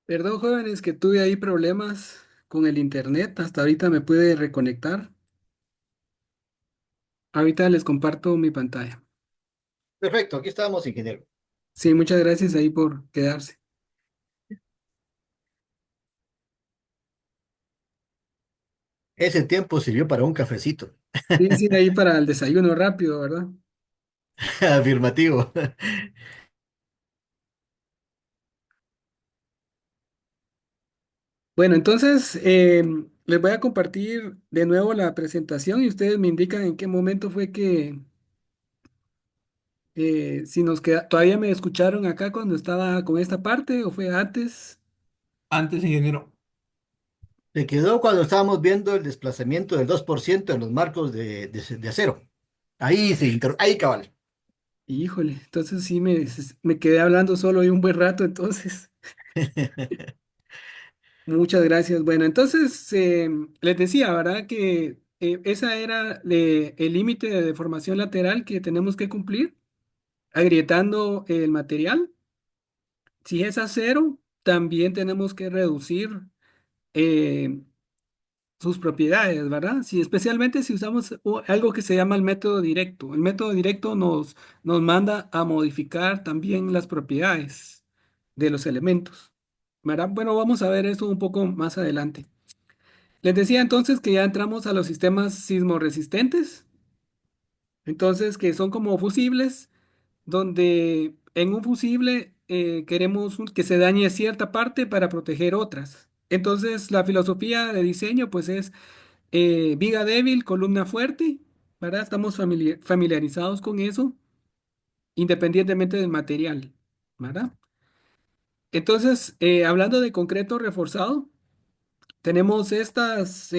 Perdón, jóvenes, que tuve ahí problemas con el internet. Hasta ahorita me pude reconectar. Ahorita les comparto mi pantalla. Perfecto, aquí estamos, ingeniero. Sí, muchas gracias ahí por quedarse. Ese tiempo sirvió para un cafecito. Sí, sí, ahí para el desayuno rápido, ¿verdad? Afirmativo. Bueno, entonces les voy a compartir de nuevo la presentación y ustedes me indican en qué momento fue que, si nos queda, todavía me escucharon acá cuando estaba con esta parte o fue antes. Antes, ingeniero. Se quedó cuando estábamos viendo el desplazamiento del 2% en los marcos de acero. Ahí cabal. Híjole, entonces sí me quedé hablando solo ahí un buen rato, entonces. Muchas gracias. Bueno, entonces les decía, ¿verdad? Que esa era el límite de deformación lateral que tenemos que cumplir, agrietando el material. Si es acero, también tenemos que reducir eh, sus propiedades, ¿verdad? Si, especialmente si usamos algo que se llama el método directo. El método directo nos manda a modificar también las propiedades de los elementos, ¿verdad? Bueno, vamos a ver eso un poco más adelante. Les decía entonces que ya entramos a los sistemas sismoresistentes, entonces que son como fusibles, donde en un fusible queremos que se dañe cierta parte para proteger otras. Entonces la filosofía de diseño pues es viga débil, columna fuerte, ¿verdad? Estamos familiarizados con eso, independientemente del material, ¿verdad? Entonces, hablando de concreto reforzado, tenemos estos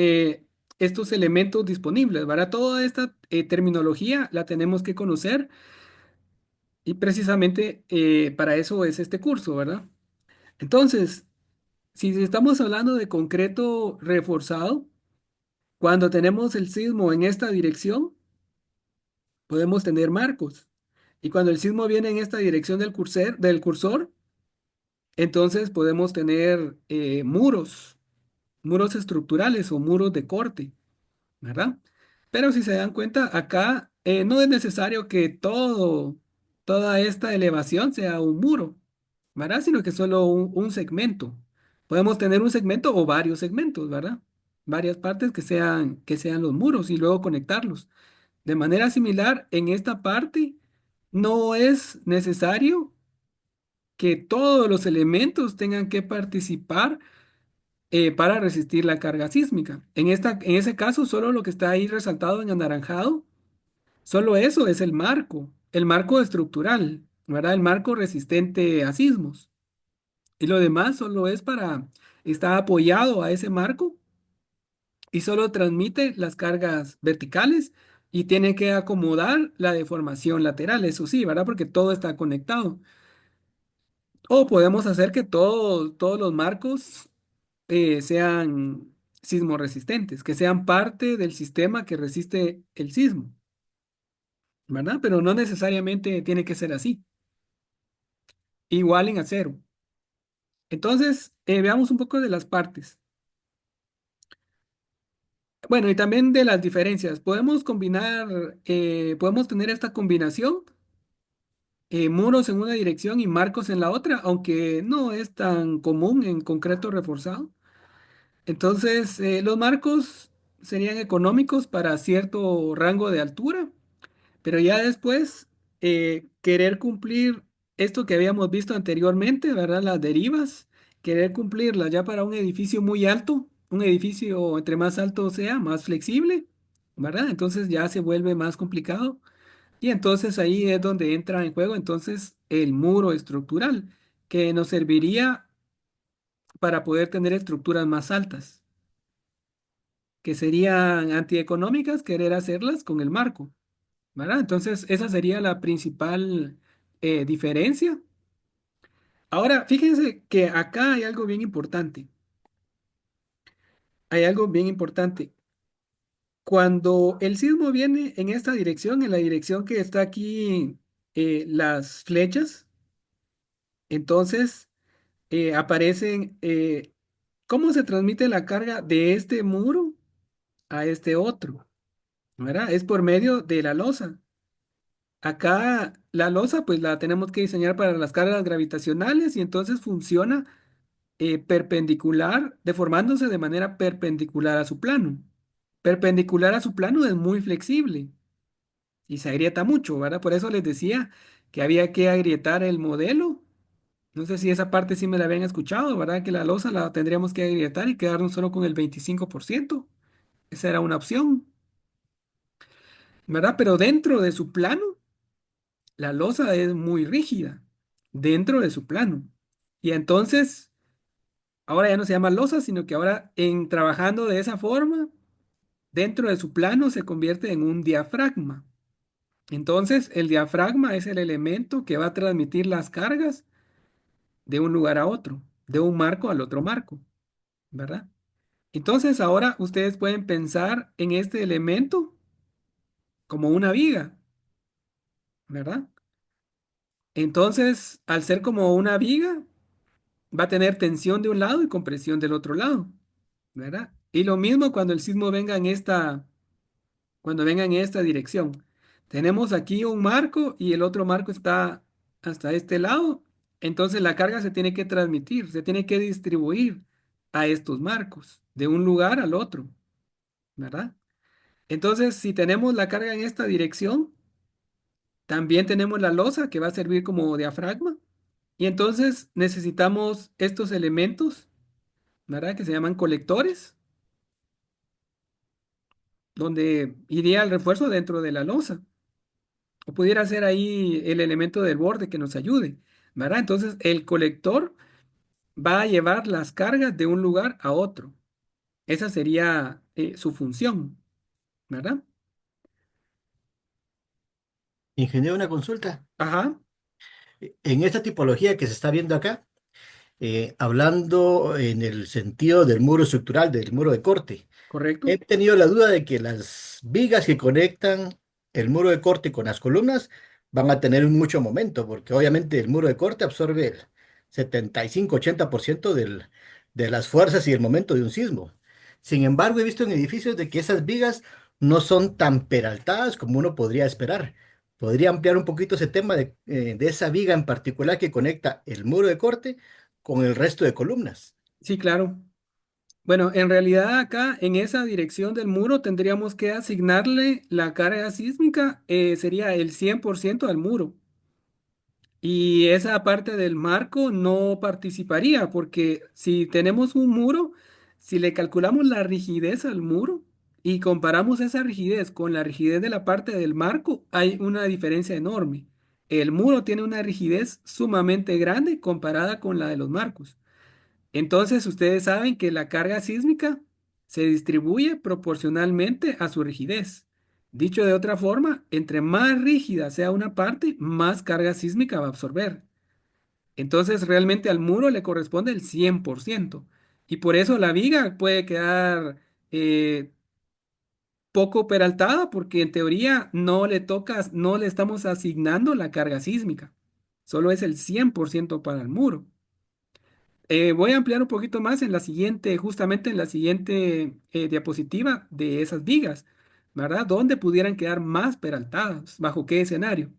elementos disponibles, ¿verdad? Toda esta terminología la tenemos que conocer y precisamente para eso es este curso, ¿verdad? Entonces, si estamos hablando de concreto reforzado, cuando tenemos el sismo en esta dirección, podemos tener marcos. Y cuando el sismo viene en esta dirección del cursor, entonces podemos tener muros estructurales o muros de corte. ¿Verdad? Pero si se dan cuenta, acá no es necesario que toda esta elevación sea un muro, ¿verdad? Sino que solo un segmento. Podemos tener un segmento o varios segmentos, ¿verdad? Varias partes que sean los muros y luego conectarlos. De manera similar, en esta parte no es necesario que todos los elementos tengan que participar para resistir la carga sísmica. En ese caso, solo lo que está ahí resaltado en anaranjado, solo eso es el marco estructural, ¿verdad? El marco resistente a sismos. Y lo demás solo es está apoyado a ese marco y solo transmite las cargas verticales y tiene que acomodar la deformación lateral, eso sí, ¿verdad? Porque todo está conectado. O podemos hacer que todos los marcos sean sismoresistentes, que sean parte del sistema que resiste el sismo, ¿verdad? Pero no necesariamente tiene que ser así. Igual en acero. Entonces, veamos un poco de las partes. Bueno, y también de las diferencias. Podemos combinar, podemos tener esta combinación, muros en una dirección y marcos en la otra, aunque no es tan común en concreto reforzado. Entonces, los marcos serían económicos para cierto rango de altura. Pero ya después, querer cumplir esto que habíamos visto anteriormente, ¿verdad? Las derivas, querer cumplirlas ya para un edificio muy alto, un edificio entre más alto sea, más flexible, ¿verdad? Entonces ya se vuelve más complicado. Y entonces ahí es donde entra en juego entonces el muro estructural, que nos serviría para poder tener estructuras más altas, que serían antieconómicas querer hacerlas con el marco. ¿Verdad? Entonces, esa sería la principal diferencia. Ahora, fíjense que acá hay algo bien importante. Hay algo bien importante. Cuando el sismo viene en esta dirección, en la dirección que está aquí, las flechas, entonces aparecen, cómo se transmite la carga de este muro a este otro, ¿verdad? Es por medio de la losa. Acá la losa pues la tenemos que diseñar para las cargas gravitacionales y entonces funciona perpendicular, deformándose de manera perpendicular a su plano. Perpendicular a su plano es muy flexible y se agrieta mucho, ¿verdad? Por eso les decía que había que agrietar el modelo. No sé si esa parte sí me la habían escuchado, ¿verdad? Que la losa la tendríamos que agrietar y quedarnos solo con el 25%. Esa era una opción, ¿verdad? Pero dentro de su plano, la losa es muy rígida, dentro de su plano. Y entonces, ahora ya no se llama losa, sino que ahora en trabajando de esa forma, dentro de su plano se convierte en un diafragma. Entonces, el diafragma es el elemento que va a transmitir las cargas de un lugar a otro, de un marco al otro marco, ¿verdad? Entonces, ahora ustedes pueden pensar en este elemento como una viga, ¿verdad? Entonces, al ser como una viga, va a tener tensión de un lado y compresión del otro lado, ¿verdad? Y lo mismo cuando el sismo venga en cuando venga en esta dirección. Tenemos aquí un marco y el otro marco está hasta este lado. Entonces la carga se tiene que transmitir, se tiene que distribuir a estos marcos, de un lugar al otro, ¿verdad? Entonces, si tenemos la carga en esta dirección, también tenemos la losa que va a servir como diafragma. Y entonces necesitamos estos elementos, ¿verdad? Que se llaman colectores, donde iría el refuerzo dentro de la losa. O pudiera ser ahí el elemento del borde que nos ayude, ¿verdad? Entonces el colector va a llevar las cargas de un lugar a otro. Esa sería su función, ¿verdad? Ingeniero, una consulta. Ajá, En esta tipología que se está viendo acá, hablando en el sentido del muro estructural, del muro de corte, correcto. he tenido la duda de que las vigas que conectan el muro de corte con las columnas van a tener mucho momento, porque obviamente el muro de corte absorbe el 75-80% de las fuerzas y el momento de un sismo. Sin embargo, he visto en edificios de que esas vigas no son tan peraltadas como uno podría esperar. ¿Podría ampliar un poquito ese tema de esa viga en particular que conecta el muro de corte con el resto de columnas? Sí, claro. Bueno, en realidad acá en esa dirección del muro tendríamos que asignarle la carga sísmica, sería el 100% al muro. Y esa parte del marco no participaría, porque si tenemos un muro, si le calculamos la rigidez al muro y comparamos esa rigidez con la rigidez de la parte del marco, hay una diferencia enorme. El muro tiene una rigidez sumamente grande comparada con la de los marcos. Entonces, ustedes saben que la carga sísmica se distribuye proporcionalmente a su rigidez. Dicho de otra forma, entre más rígida sea una parte, más carga sísmica va a absorber. Entonces, realmente al muro le corresponde el 100%. Y por eso la viga puede quedar poco peraltada, porque en teoría no le tocas, no le estamos asignando la carga sísmica. Solo es el 100% para el muro. Voy a ampliar un poquito más en la siguiente, justamente en la siguiente diapositiva de esas vigas, ¿verdad? ¿Dónde pudieran quedar más peraltadas? ¿Bajo qué escenario?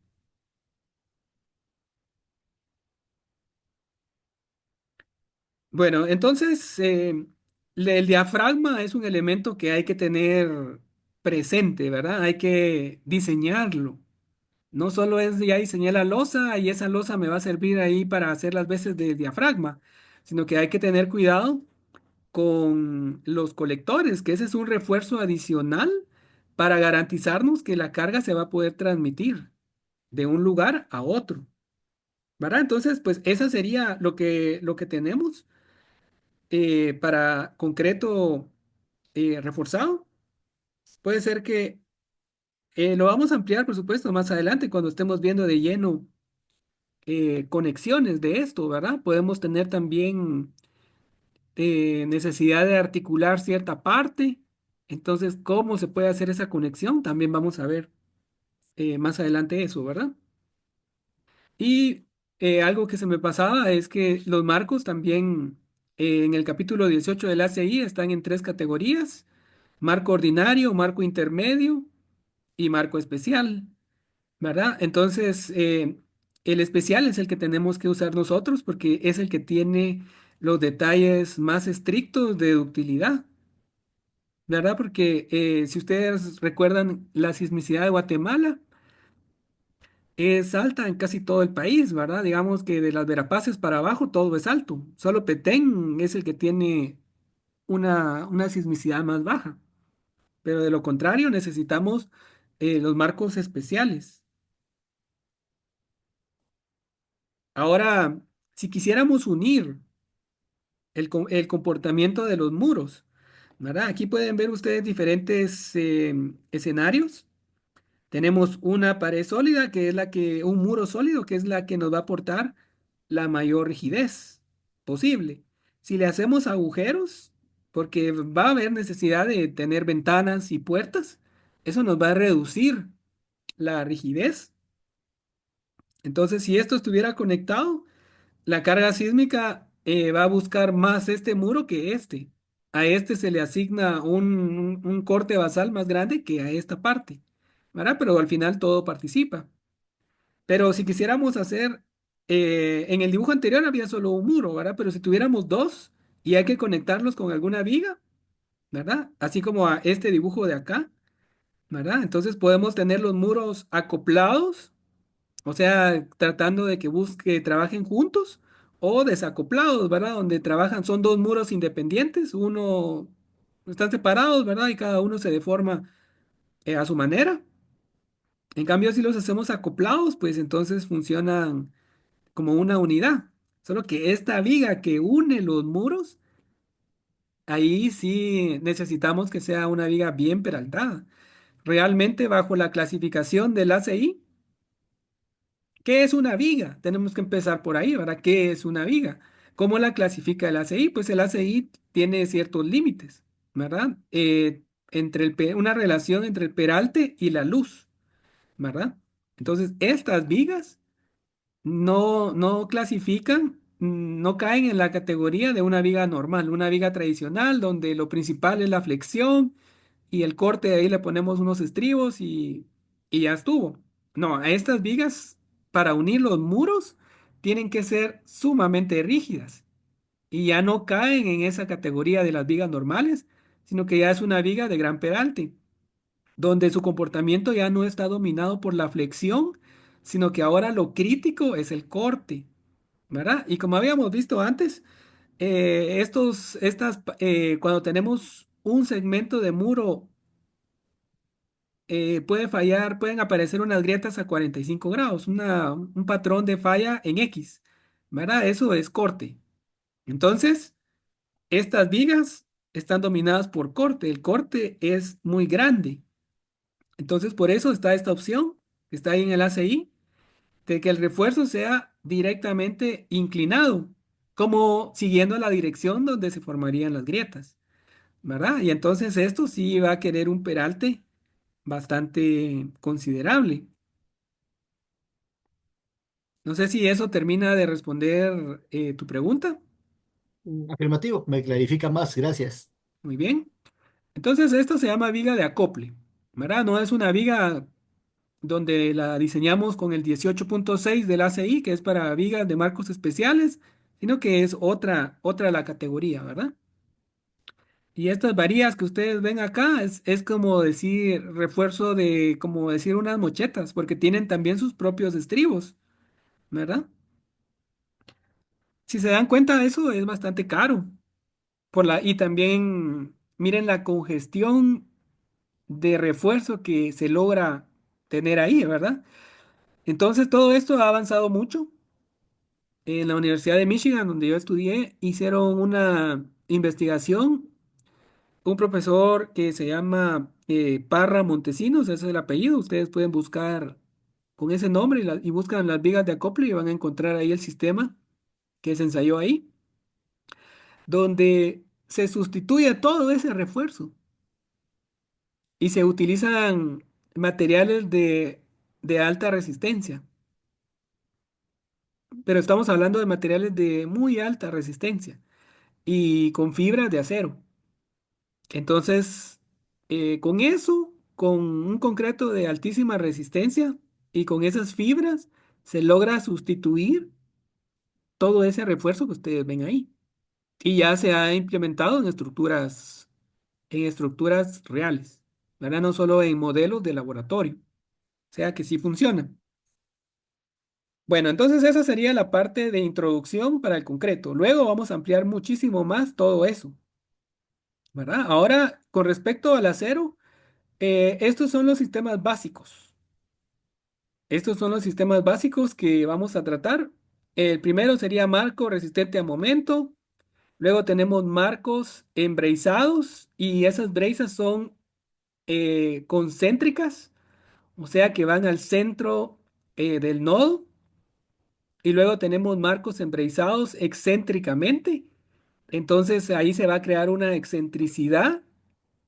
Bueno, entonces el diafragma es un elemento que hay que tener presente, ¿verdad? Hay que diseñarlo. No solo es ya diseñar la losa y esa losa me va a servir ahí para hacer las veces de diafragma, sino que hay que tener cuidado con los colectores, que ese es un refuerzo adicional para garantizarnos que la carga se va a poder transmitir de un lugar a otro, ¿verdad? Entonces, pues esa sería lo que tenemos para concreto reforzado. Puede ser que lo vamos a ampliar, por supuesto, más adelante cuando estemos viendo de lleno conexiones de esto, ¿verdad? Podemos tener también necesidad de articular cierta parte. Entonces, ¿cómo se puede hacer esa conexión? También vamos a ver más adelante eso, ¿verdad? Y Algo que se me pasaba es que los marcos también en el capítulo 18 del ACI están en tres categorías: marco ordinario, marco intermedio y marco especial, ¿verdad? Entonces, el especial es el que tenemos que usar nosotros porque es el que tiene los detalles más estrictos de ductilidad, ¿verdad? Porque si ustedes recuerdan la sismicidad de Guatemala, es alta en casi todo el país, ¿verdad? Digamos que de las Verapaces para abajo todo es alto. Solo Petén es el que tiene una sismicidad más baja. Pero de lo contrario, necesitamos los marcos especiales. Ahora, si quisiéramos unir el comportamiento de los muros, ¿verdad? Aquí pueden ver ustedes diferentes escenarios. Tenemos una pared sólida, que es un muro sólido, que es la que nos va a aportar la mayor rigidez posible. Si le hacemos agujeros, porque va a haber necesidad de tener ventanas y puertas, eso nos va a reducir la rigidez. Entonces, si esto estuviera conectado, la carga sísmica va a buscar más este muro que este. A este se le asigna un corte basal más grande que a esta parte, ¿verdad? Pero al final todo participa. Pero si quisiéramos hacer, en el dibujo anterior había solo un muro, ¿verdad? Pero si tuviéramos dos y hay que conectarlos con alguna viga, ¿verdad? Así como a este dibujo de acá, ¿verdad? Entonces podemos tener los muros acoplados, o sea, tratando de que trabajen juntos, o desacoplados, ¿verdad? Donde trabajan, son dos muros independientes, uno están separados, ¿verdad? Y cada uno se deforma a su manera. En cambio, si los hacemos acoplados, pues entonces funcionan como una unidad. Solo que esta viga que une los muros, ahí sí necesitamos que sea una viga bien peraltada. Realmente bajo la clasificación del ACI, ¿qué es una viga? Tenemos que empezar por ahí, ¿verdad? ¿Qué es una viga? ¿Cómo la clasifica el ACI? Pues el ACI tiene ciertos límites, ¿verdad? Una relación entre el peralte y la luz, ¿verdad? Entonces, estas vigas no clasifican, no caen en la categoría de una viga normal, una viga tradicional donde lo principal es la flexión y el corte, de ahí le ponemos unos estribos y ya estuvo. No, a estas vigas para unir los muros tienen que ser sumamente rígidas y ya no caen en esa categoría de las vigas normales, sino que ya es una viga de gran peralte, donde su comportamiento ya no está dominado por la flexión, sino que ahora lo crítico es el corte, ¿verdad? Y como habíamos visto antes, cuando tenemos un segmento de muro, puede fallar, pueden aparecer unas grietas a 45 grados, un patrón de falla en X, ¿verdad? Eso es corte. Entonces, estas vigas están dominadas por corte. El corte es muy grande. Entonces, por eso está esta opción que está ahí en el ACI, de que el refuerzo sea directamente inclinado, como siguiendo la dirección donde se formarían las grietas, ¿verdad? Y entonces esto sí va a querer un peralte bastante considerable. No sé si eso termina de responder tu pregunta. Afirmativo, me clarifica más, gracias. Muy bien. Entonces esto se llama viga de acople, ¿verdad? No es una viga donde la diseñamos con el 18.6 del ACI, que es para vigas de marcos especiales, sino que es otra la categoría, ¿verdad? Y estas varillas que ustedes ven acá es como decir refuerzo de, como decir unas mochetas, porque tienen también sus propios estribos, ¿verdad? Si se dan cuenta, eso es bastante caro. Y también miren la congestión de refuerzo que se logra tener ahí, ¿verdad? Entonces todo esto ha avanzado mucho. En la Universidad de Michigan, donde yo estudié, hicieron una investigación. Un profesor que se llama Parra Montesinos, ese es el apellido. Ustedes pueden buscar con ese nombre y buscan las vigas de acople y van a encontrar ahí el sistema que se ensayó ahí, donde se sustituye todo ese refuerzo y se utilizan materiales de alta resistencia. pero estamos hablando de materiales de muy alta resistencia y con fibras de acero. Entonces, con eso, con un concreto de altísima resistencia y con esas fibras, se logra sustituir todo ese refuerzo que ustedes ven ahí. Y ya se ha implementado en estructuras reales, ¿verdad? No solo en modelos de laboratorio, o sea que sí funciona. Bueno, entonces esa sería la parte de introducción para el concreto. Luego vamos a ampliar muchísimo más todo eso, ¿verdad? Ahora, con respecto al acero, estos son los sistemas básicos. Estos son los sistemas básicos que vamos a tratar. El primero sería marco resistente a momento. Luego tenemos marcos embreizados y esas breizas son concéntricas, o sea que van al centro del nodo. Y luego tenemos marcos embreizados excéntricamente. Entonces ahí se va a crear una excentricidad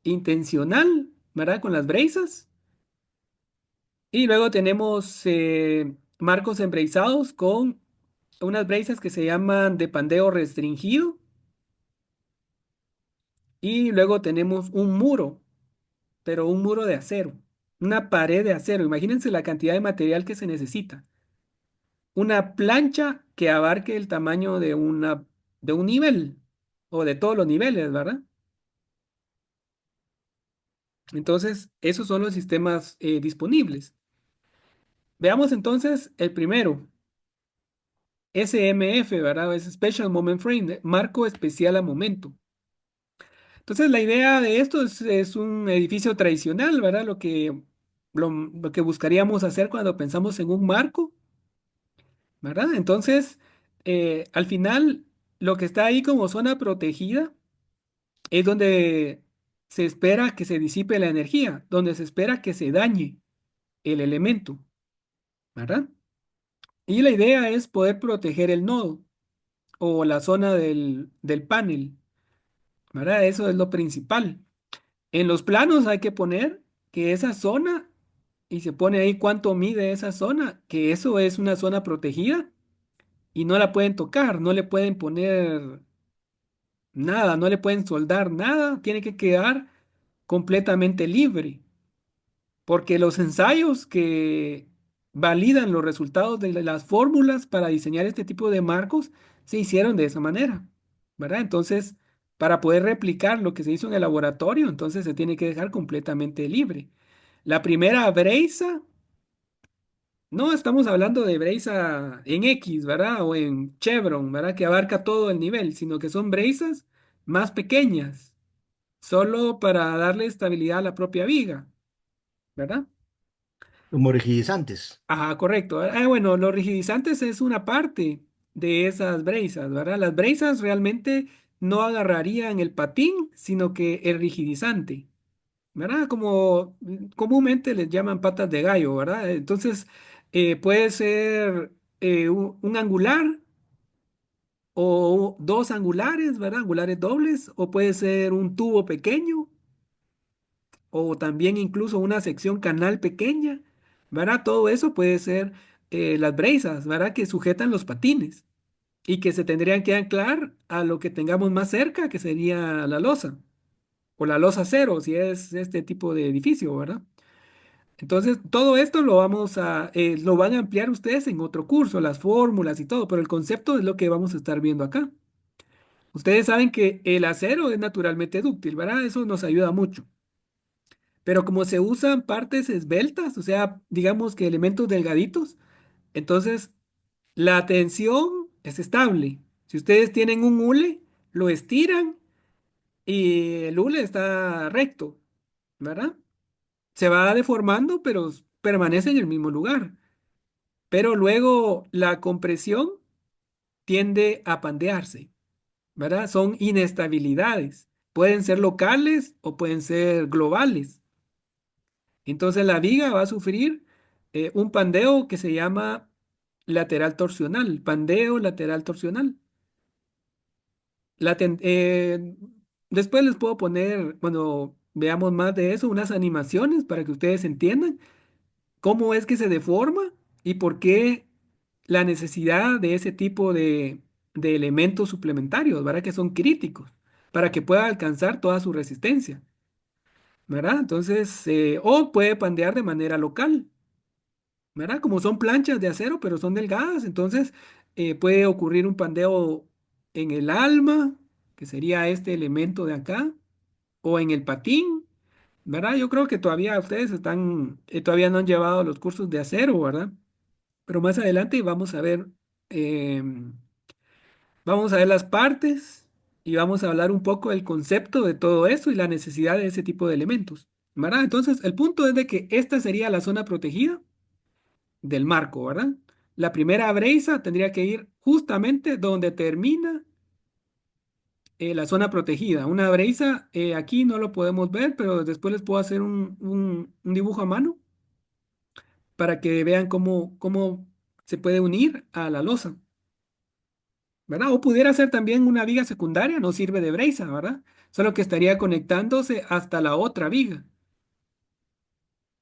intencional, ¿verdad? Con las breizas. Y luego tenemos marcos embreizados con unas breizas que se llaman de pandeo restringido. Y luego tenemos un muro, pero un muro de acero, una pared de acero. Imagínense la cantidad de material que se necesita. Una plancha que abarque el tamaño de un nivel o de todos los niveles, ¿verdad? Entonces, esos son los sistemas disponibles. Veamos entonces el primero, SMF, ¿verdad? Es Special Moment Frame, marco especial a momento. Entonces, la idea de esto es un edificio tradicional, ¿verdad? Lo que buscaríamos hacer cuando pensamos en un marco, ¿verdad? Entonces, al final, lo que está ahí como zona protegida es donde se espera que se disipe la energía, donde se espera que se dañe el elemento, ¿verdad? Y la idea es poder proteger el nodo o la zona del panel, ¿verdad? Eso es lo principal. En los planos hay que poner que esa zona, y se pone ahí cuánto mide esa zona, que eso es una zona protegida y no la pueden tocar, no le pueden poner nada, no le pueden soldar nada, tiene que quedar completamente libre, porque los ensayos que validan los resultados de las fórmulas para diseñar este tipo de marcos se hicieron de esa manera, ¿verdad? Entonces, para poder replicar lo que se hizo en el laboratorio, entonces se tiene que dejar completamente libre. La primera breisa, no estamos hablando de breisa en X, ¿verdad? O en chevron, ¿verdad? Que abarca todo el nivel, sino que son breisas más pequeñas, solo para darle estabilidad a la propia viga, ¿verdad? Como rigidizantes. Ajá, correcto. Bueno, los rigidizantes es una parte de esas breizas, ¿verdad? Las breizas realmente no agarrarían el patín, sino que el rigidizante, ¿verdad? Como comúnmente les llaman patas de gallo, ¿verdad? Entonces, puede ser un angular o dos angulares, ¿verdad? Angulares dobles, o puede ser un tubo pequeño o también incluso una sección canal pequeña, ¿verdad? Todo eso puede ser las breizas, ¿verdad? Que sujetan los patines y que se tendrían que anclar a lo que tengamos más cerca, que sería la losa o la losa cero, si es este tipo de edificio, ¿verdad? Entonces, todo esto lo van a ampliar ustedes en otro curso, las fórmulas y todo, pero el concepto es lo que vamos a estar viendo acá. Ustedes saben que el acero es naturalmente dúctil, ¿verdad? Eso nos ayuda mucho. Pero como se usan partes esbeltas, o sea, digamos que elementos delgaditos, entonces la tensión es estable. Si ustedes tienen un hule, lo estiran y el hule está recto, ¿verdad? Se va deformando, pero permanece en el mismo lugar. Pero luego la compresión tiende a pandearse, ¿verdad? Son inestabilidades. Pueden ser locales o pueden ser globales. Entonces la viga va a sufrir un pandeo que se llama lateral torsional, pandeo lateral torsional. La ten- eh, Después les puedo poner, cuando veamos más de eso, unas animaciones para que ustedes entiendan cómo es que se deforma y por qué la necesidad de ese tipo de elementos suplementarios, ¿verdad? Que son críticos para que pueda alcanzar toda su resistencia, ¿verdad? Entonces, o puede pandear de manera local, ¿verdad? Como son planchas de acero, pero son delgadas, entonces puede ocurrir un pandeo en el alma, que sería este elemento de acá, o en el patín, ¿verdad? Yo creo que todavía ustedes están, todavía no han llevado los cursos de acero, ¿verdad? Pero más adelante em, vamos a ver las partes y vamos a hablar un poco del concepto de todo eso y la necesidad de ese tipo de elementos, ¿verdad? Entonces, el punto es de que esta sería la zona protegida del marco, ¿verdad? La primera breisa tendría que ir justamente donde termina la zona protegida. Una breisa, aquí no lo podemos ver, pero después les puedo hacer un dibujo a mano para que vean cómo se puede unir a la losa, ¿verdad? O pudiera ser también una viga secundaria, no sirve de breisa, ¿verdad? Solo que estaría conectándose hasta la otra viga.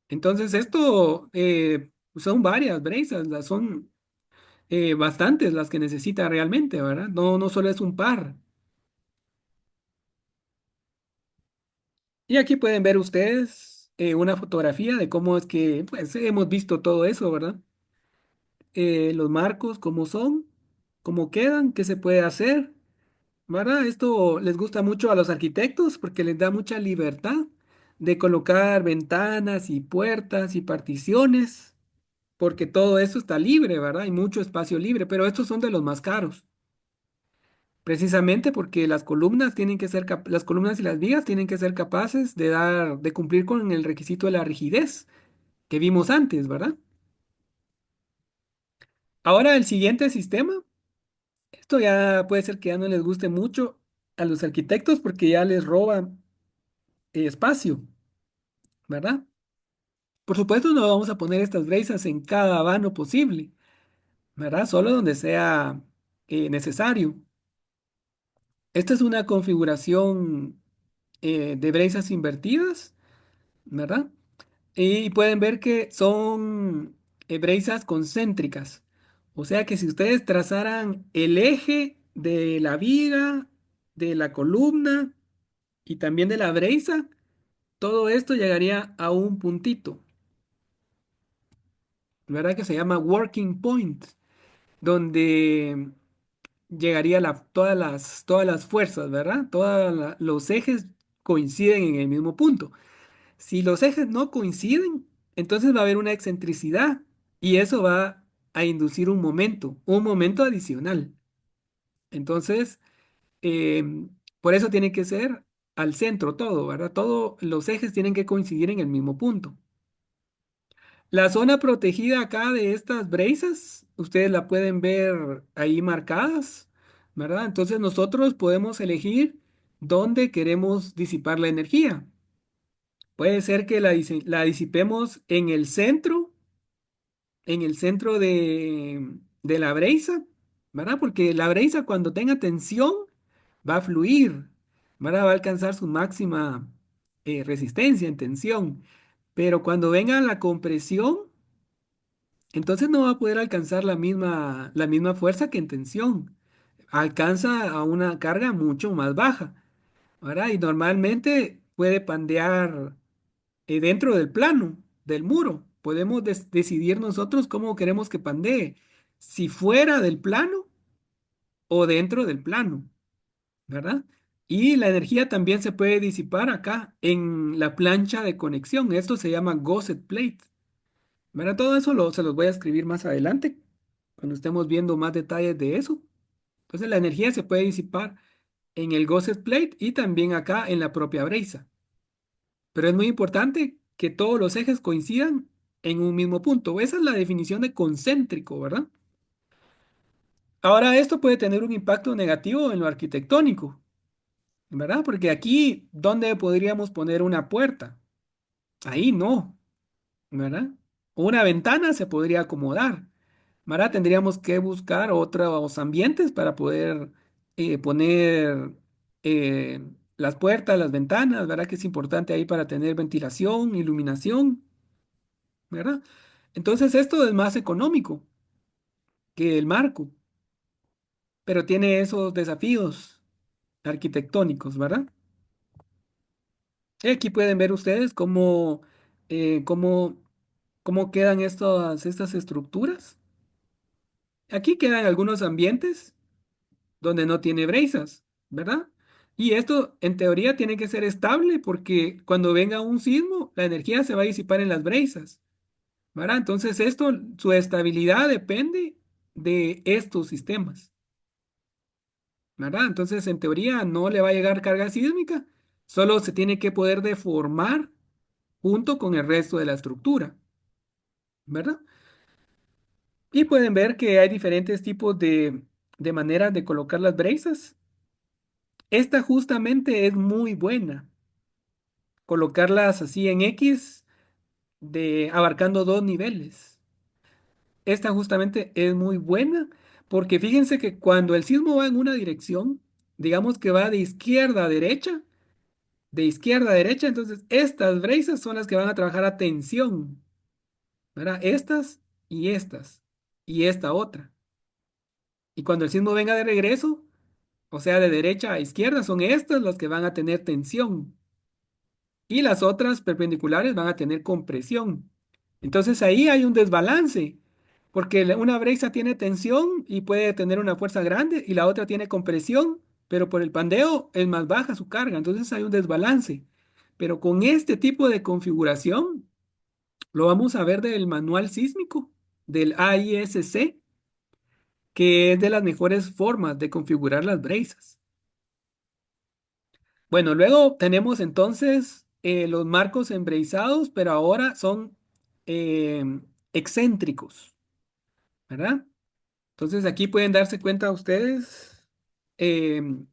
Entonces, esto son varias breisas, son bastantes las que necesita realmente, ¿verdad? No, no solo es un par. Y aquí pueden ver ustedes una fotografía de cómo es que, pues, hemos visto todo eso, ¿verdad? Los marcos, cómo son, cómo quedan, qué se puede hacer, ¿verdad? Esto les gusta mucho a los arquitectos porque les da mucha libertad de colocar ventanas y puertas y particiones, porque todo eso está libre, ¿verdad? Hay mucho espacio libre, pero estos son de los más caros. Precisamente porque las columnas tienen que ser las columnas y las vigas tienen que ser capaces de cumplir con el requisito de la rigidez que vimos antes, ¿verdad? Ahora el siguiente sistema, esto ya puede ser que ya no les guste mucho a los arquitectos porque ya les roba espacio, ¿verdad? Por supuesto, no vamos a poner estas brezas en cada vano posible, ¿verdad? Solo donde sea necesario. Esta es una configuración de brezas invertidas, ¿verdad? Y pueden ver que son brezas concéntricas. O sea que si ustedes trazaran el eje de la viga, de la columna y también de la breza, todo esto llegaría a un puntito, ¿verdad? Que se llama working point, donde llegaría todas las fuerzas, ¿verdad? Todos los ejes coinciden en el mismo punto. Si los ejes no coinciden, entonces va a haber una excentricidad y eso va a inducir un momento adicional. Entonces, por eso tiene que ser al centro todo, ¿verdad? Todos los ejes tienen que coincidir en el mismo punto. La zona protegida acá de estas brazas, ustedes la pueden ver ahí marcadas, ¿verdad? Entonces nosotros podemos elegir dónde queremos disipar la energía. Puede ser que la disipemos en el centro de la breisa, ¿verdad? Porque la breisa cuando tenga tensión va a fluir, ¿verdad? Va a alcanzar su máxima resistencia en tensión. Pero cuando venga la compresión, entonces no va a poder alcanzar la misma fuerza que en tensión. Alcanza a una carga mucho más baja, ¿verdad? Y normalmente puede pandear dentro del plano, del muro. Podemos decidir nosotros cómo queremos que pandee, si fuera del plano o dentro del plano, ¿verdad? Y la energía también se puede disipar acá en la plancha de conexión. Esto se llama gusset plate, ¿verdad? Todo eso se los voy a escribir más adelante, cuando estemos viendo más detalles de eso. Entonces la energía se puede disipar en el gusset plate y también acá en la propia breza. Pero es muy importante que todos los ejes coincidan en un mismo punto. Esa es la definición de concéntrico, ¿verdad? Ahora, esto puede tener un impacto negativo en lo arquitectónico, ¿verdad? Porque aquí, ¿dónde podríamos poner una puerta? Ahí no, ¿verdad? Una ventana se podría acomodar, ¿verdad? Tendríamos que buscar otros ambientes para poder poner eh, las puertas, las ventanas, ¿verdad? Que es importante ahí para tener ventilación, iluminación, ¿verdad? Entonces esto es más económico, que el marco, pero tiene esos desafíos arquitectónicos, ¿verdad? Y aquí pueden ver ustedes cómo, eh, cómo, cómo quedan estas estructuras. Aquí quedan algunos ambientes donde no tiene brisas, ¿verdad? Y esto en teoría tiene que ser estable porque cuando venga un sismo, la energía se va a disipar en las brisas, ¿verdad? Entonces esto, su estabilidad depende de estos sistemas, ¿verdad? Entonces en teoría no le va a llegar carga sísmica, solo se tiene que poder deformar junto con el resto de la estructura, ¿verdad? Y pueden ver que hay diferentes tipos de maneras de colocar las brisas. Esta justamente es muy buena, colocarlas así en X, abarcando dos niveles. Esta justamente es muy buena porque fíjense que cuando el sismo va en una dirección, digamos que va de izquierda a derecha, entonces estas brisas son las que van a trabajar a tensión, ¿verdad? Estas y esta otra. Y cuando el sismo venga de regreso, o sea, de derecha a izquierda, son estas las que van a tener tensión. Y las otras perpendiculares van a tener compresión. Entonces ahí hay un desbalance, porque una brecha tiene tensión y puede tener una fuerza grande y la otra tiene compresión, pero por el pandeo es más baja su carga, entonces hay un desbalance. Pero con este tipo de configuración, lo vamos a ver del manual sísmico, del AISC, que es de las mejores formas de configurar las brezas. Bueno, luego tenemos entonces los marcos embreizados, pero ahora son excéntricos, ¿verdad? Entonces aquí pueden darse cuenta ustedes, em,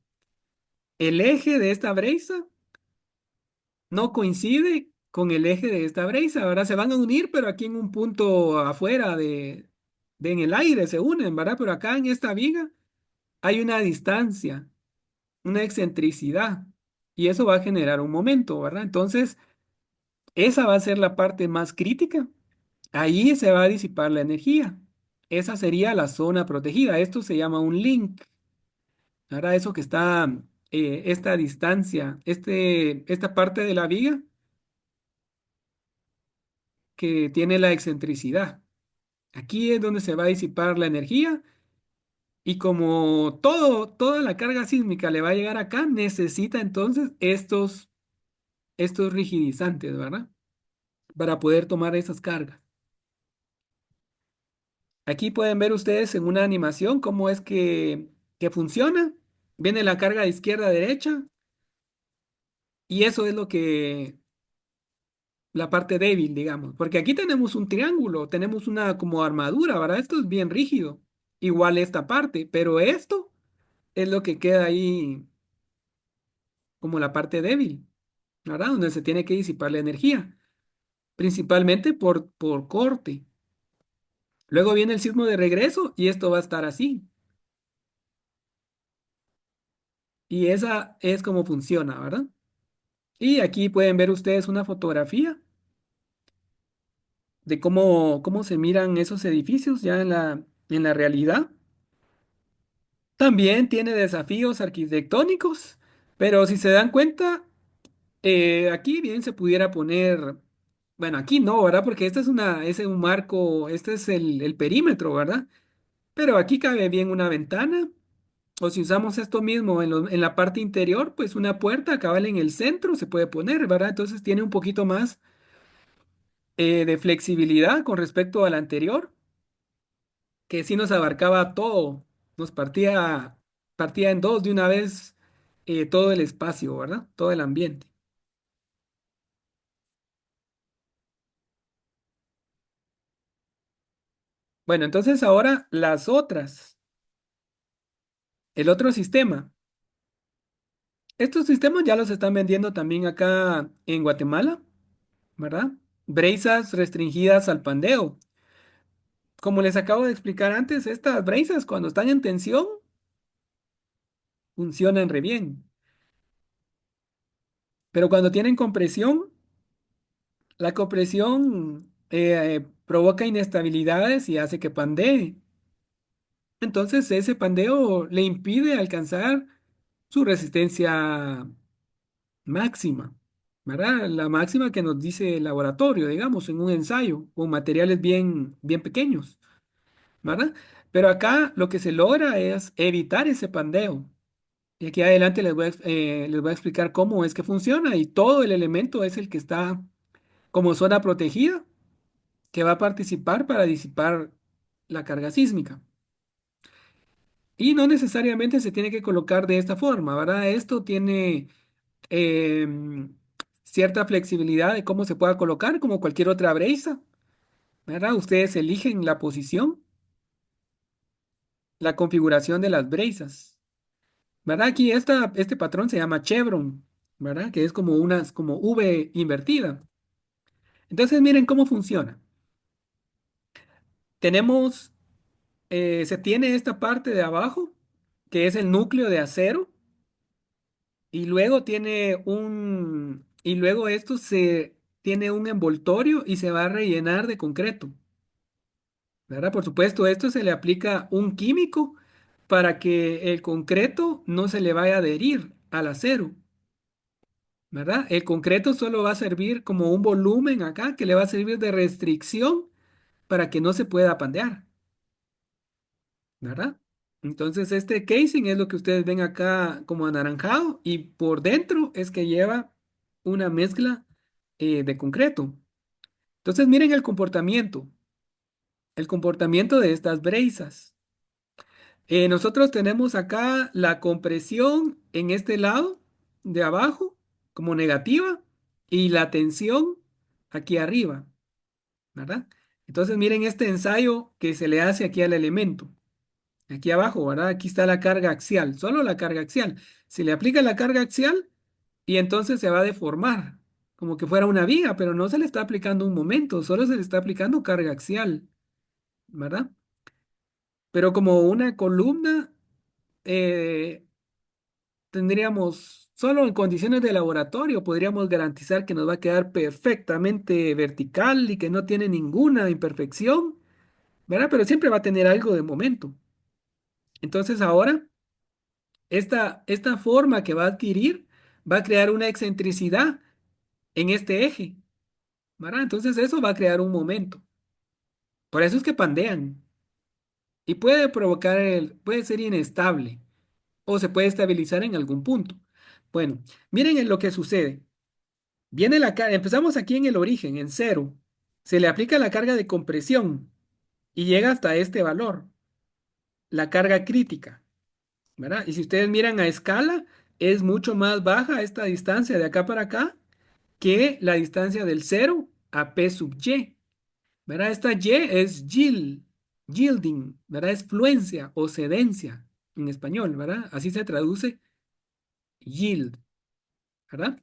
el eje de esta breza no coincide con el eje de esta breza. Ahora se van a unir, pero aquí en un punto afuera en el aire se unen, ¿verdad? Pero acá en esta viga hay una distancia, una excentricidad, y eso va a generar un momento, ¿verdad? Entonces, esa va a ser la parte más crítica. Ahí se va a disipar la energía. Esa sería la zona protegida. Esto se llama un link. Ahora eso que está, esta distancia, esta parte de la viga que tiene la excentricidad. Aquí es donde se va a disipar la energía y como toda la carga sísmica le va a llegar acá, necesita entonces estos rigidizantes, ¿verdad? Para poder tomar esas cargas. Aquí pueden ver ustedes en una animación cómo es que funciona. Viene la carga de izquierda a derecha y eso es lo que, la parte débil, digamos. Porque aquí tenemos un triángulo, tenemos una como armadura, ¿verdad? Esto es bien rígido. Igual esta parte, pero esto es lo que queda ahí como la parte débil, ¿verdad? Donde se tiene que disipar la energía, principalmente por corte. Luego viene el sismo de regreso y esto va a estar así. Y esa es como funciona, ¿verdad? Y aquí pueden ver ustedes una fotografía de cómo se miran esos edificios ya en la realidad. También tiene desafíos arquitectónicos, pero si se dan cuenta, aquí bien se pudiera poner, bueno, aquí no, ¿verdad? Porque esta es un marco, este es el perímetro, ¿verdad? Pero aquí cabe bien una ventana, o si usamos esto mismo en la parte interior, pues una puerta cabal en el centro se puede poner, ¿verdad? Entonces tiene un poquito más de flexibilidad con respecto al anterior, que sí nos abarcaba todo, nos partía en dos de una vez todo el espacio, ¿verdad? Todo el ambiente. Bueno, entonces ahora las otras, el otro sistema. Estos sistemas ya los están vendiendo también acá en Guatemala, ¿verdad? Brezas restringidas al pandeo. Como les acabo de explicar antes, estas brezas cuando están en tensión funcionan re bien, pero cuando tienen compresión, la compresión provoca inestabilidades y hace que pandee. Entonces ese pandeo le impide alcanzar su resistencia máxima, ¿verdad? La máxima que nos dice el laboratorio, digamos, en un ensayo, con materiales bien pequeños, ¿verdad? Pero acá lo que se logra es evitar ese pandeo. Y aquí adelante les voy a explicar cómo es que funciona y todo el elemento es el que está como zona protegida que va a participar para disipar la carga sísmica. Y no necesariamente se tiene que colocar de esta forma, ¿verdad? Esto tiene cierta flexibilidad de cómo se pueda colocar, como cualquier otra breisa, ¿verdad? Ustedes eligen la posición, la configuración de las breisas, ¿verdad? Aquí este patrón se llama chevron, ¿verdad? Que es como V invertida. Entonces, miren cómo funciona. Tenemos, se tiene esta parte de abajo, que es el núcleo de acero, y luego y luego esto tiene un envoltorio y se va a rellenar de concreto, ¿verdad? Por supuesto, esto se le aplica un químico para que el concreto no se le vaya a adherir al acero, ¿verdad? El concreto solo va a servir como un volumen acá que le va a servir de restricción para que no se pueda pandear, ¿verdad? Entonces, este casing es lo que ustedes ven acá como anaranjado y por dentro es que lleva una mezcla de concreto. Entonces, miren el comportamiento de estas brazas. Nosotros tenemos acá la compresión en este lado de abajo como negativa y la tensión aquí arriba, ¿verdad? Entonces, miren este ensayo que se le hace aquí al elemento. Aquí abajo, ¿verdad? Aquí está la carga axial, solo la carga axial. Se le aplica la carga axial y entonces se va a deformar, como que fuera una viga, pero no se le está aplicando un momento, solo se le está aplicando carga axial, ¿verdad? Pero como una columna, eh, tendríamos, solo en condiciones de laboratorio, podríamos garantizar que nos va a quedar perfectamente vertical y que no tiene ninguna imperfección, ¿verdad? Pero siempre va a tener algo de momento. Entonces ahora esta forma que va a adquirir va a crear una excentricidad en este eje, ¿verdad? Entonces eso va a crear un momento. Por eso es que pandean y puede ser inestable o se puede estabilizar en algún punto. Bueno, miren en lo que sucede. Empezamos aquí en el origen, en cero. Se le aplica la carga de compresión y llega hasta este valor, la carga crítica, ¿verdad? Y si ustedes miran a escala, es mucho más baja esta distancia de acá para acá que la distancia del cero a P sub Y, ¿verdad? Esta Y es yielding, ¿verdad? Es fluencia o cedencia en español, ¿verdad? Así se traduce yield, ¿verdad?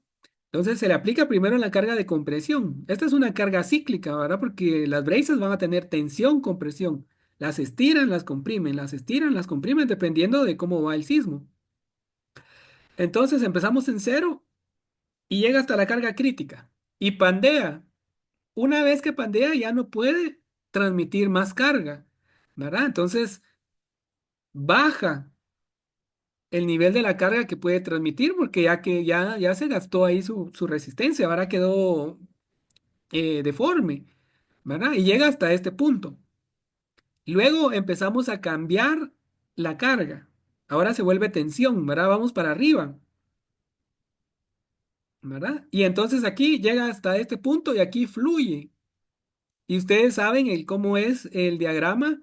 Entonces se le aplica primero la carga de compresión. Esta es una carga cíclica, ¿verdad? Porque las braces van a tener tensión, compresión. Las estiran, las comprimen, las estiran, las comprimen, dependiendo de cómo va el sismo. Entonces empezamos en cero y llega hasta la carga crítica y pandea. Una vez que pandea ya no puede transmitir más carga, ¿verdad? Entonces baja el nivel de la carga que puede transmitir porque ya se gastó ahí su resistencia, ahora quedó deforme, ¿verdad? Y llega hasta este punto. Luego empezamos a cambiar la carga. Ahora se vuelve tensión, ¿verdad? Vamos para arriba, ¿verdad? Y entonces aquí llega hasta este punto y aquí fluye. Y ustedes saben cómo es el diagrama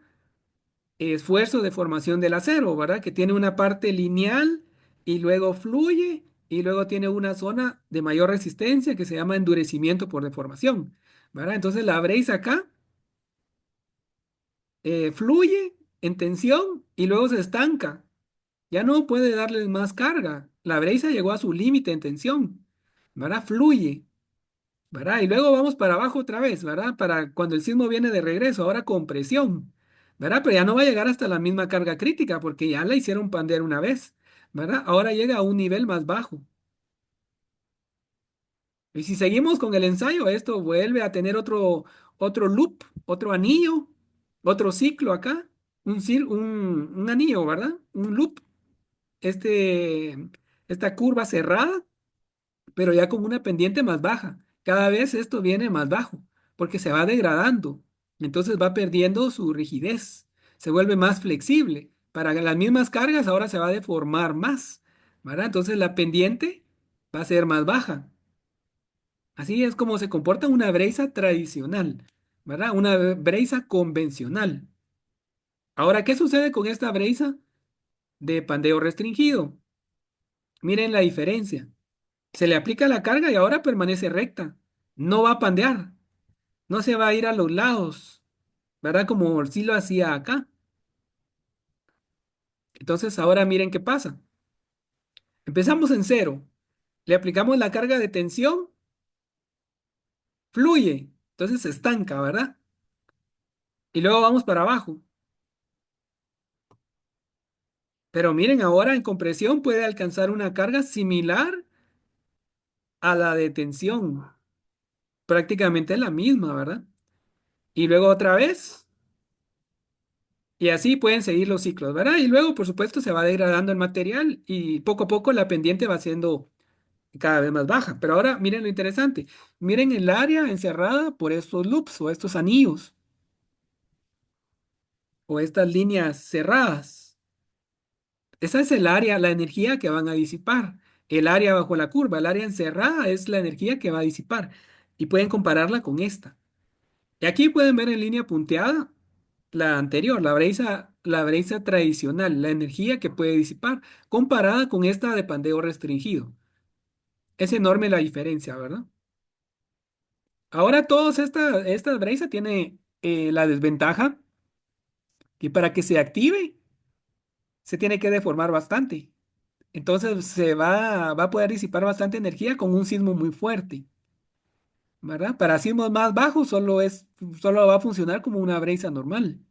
esfuerzo de formación del acero, ¿verdad? Que tiene una parte lineal y luego fluye y luego tiene una zona de mayor resistencia que se llama endurecimiento por deformación, ¿verdad? Entonces la brace acá fluye en tensión y luego se estanca. Ya no puede darle más carga. La brace llegó a su límite en tensión, ¿verdad? Fluye. ¿Verdad? Y luego vamos para abajo otra vez, ¿verdad? Para cuando el sismo viene de regreso, ahora con presión, ¿verdad? Pero ya no va a llegar hasta la misma carga crítica porque ya la hicieron pandear una vez, ¿verdad? Ahora llega a un nivel más bajo. Y si seguimos con el ensayo, esto vuelve a tener otro loop, otro anillo, otro ciclo acá, un anillo, ¿verdad? Un loop, este, esta curva cerrada, pero ya con una pendiente más baja. Cada vez esto viene más bajo, porque se va degradando. Entonces va perdiendo su rigidez, se vuelve más flexible. Para las mismas cargas ahora se va a deformar más, ¿verdad? Entonces la pendiente va a ser más baja. Así es como se comporta una breisa tradicional, ¿verdad? Una breisa convencional. Ahora, ¿qué sucede con esta breisa de pandeo restringido? Miren la diferencia. Se le aplica la carga y ahora permanece recta. No va a pandear, no se va a ir a los lados, ¿verdad? Como sí lo hacía acá. Entonces, ahora miren qué pasa. Empezamos en cero, le aplicamos la carga de tensión, fluye, entonces se estanca, ¿verdad? Y luego vamos para abajo. Pero miren, ahora en compresión puede alcanzar una carga similar a la de tensión, prácticamente la misma, ¿verdad? Y luego otra vez, y así pueden seguir los ciclos, ¿verdad? Y luego, por supuesto, se va degradando el material y poco a poco la pendiente va siendo cada vez más baja. Pero ahora miren lo interesante, miren el área encerrada por estos loops o estos anillos o estas líneas cerradas. Esa es el área, la energía que van a disipar. El área bajo la curva, el área encerrada es la energía que va a disipar. Y pueden compararla con esta. Y aquí pueden ver en línea punteada la anterior, la breisa tradicional, la energía que puede disipar, comparada con esta de pandeo restringido. Es enorme la diferencia, ¿verdad? Ahora todas esta breisa tiene la desventaja que para que se active se tiene que deformar bastante. Entonces va a poder disipar bastante energía con un sismo muy fuerte, ¿verdad? Para sismos más bajos solo va a funcionar como una breisa normal,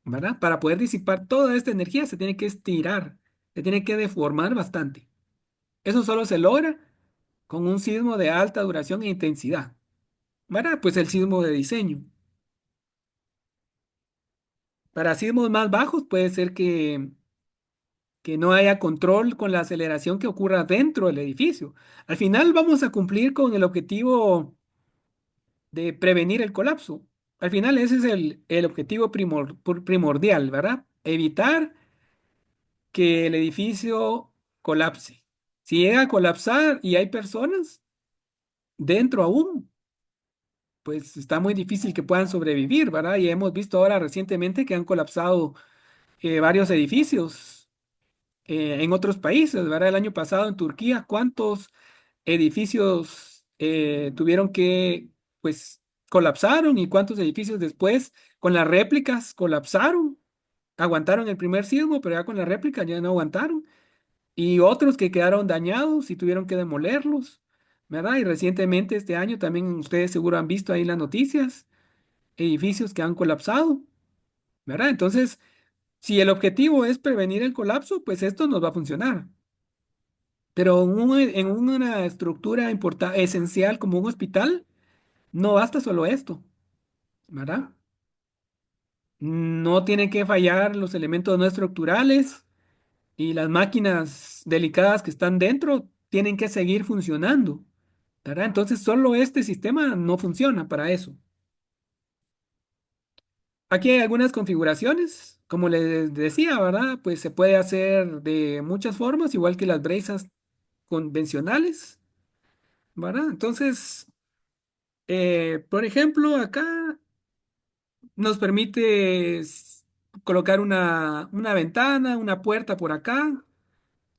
¿verdad? Para poder disipar toda esta energía se tiene que estirar, se tiene que deformar bastante. Eso solo se logra con un sismo de alta duración e intensidad, ¿verdad? Pues el sismo de diseño. Para sismos más bajos puede ser que no haya control con la aceleración que ocurra dentro del edificio. Al final vamos a cumplir con el objetivo de prevenir el colapso. Al final ese es el objetivo primordial, ¿verdad? Evitar que el edificio colapse. Si llega a colapsar y hay personas dentro aún, pues está muy difícil que puedan sobrevivir, ¿verdad? Y hemos visto ahora recientemente que han colapsado varios edificios en otros países, ¿verdad? El año pasado en Turquía, ¿cuántos edificios tuvieron que, pues, colapsaron y cuántos edificios después con las réplicas colapsaron? Aguantaron el primer sismo, pero ya con la réplica ya no aguantaron. Y otros que quedaron dañados y tuvieron que demolerlos, ¿verdad? Y recientemente este año también ustedes seguro han visto ahí las noticias, edificios que han colapsado, ¿verdad? Entonces, si el objetivo es prevenir el colapso, pues esto nos va a funcionar. Pero en una estructura esencial como un hospital, no basta solo esto, ¿verdad? No tienen que fallar los elementos no estructurales y las máquinas delicadas que están dentro tienen que seguir funcionando, ¿verdad? Entonces solo este sistema no funciona para eso. Aquí hay algunas configuraciones, como les decía, ¿verdad? Pues se puede hacer de muchas formas, igual que las brezas convencionales, ¿verdad? Entonces, por ejemplo, acá nos permite colocar una ventana, una puerta por acá.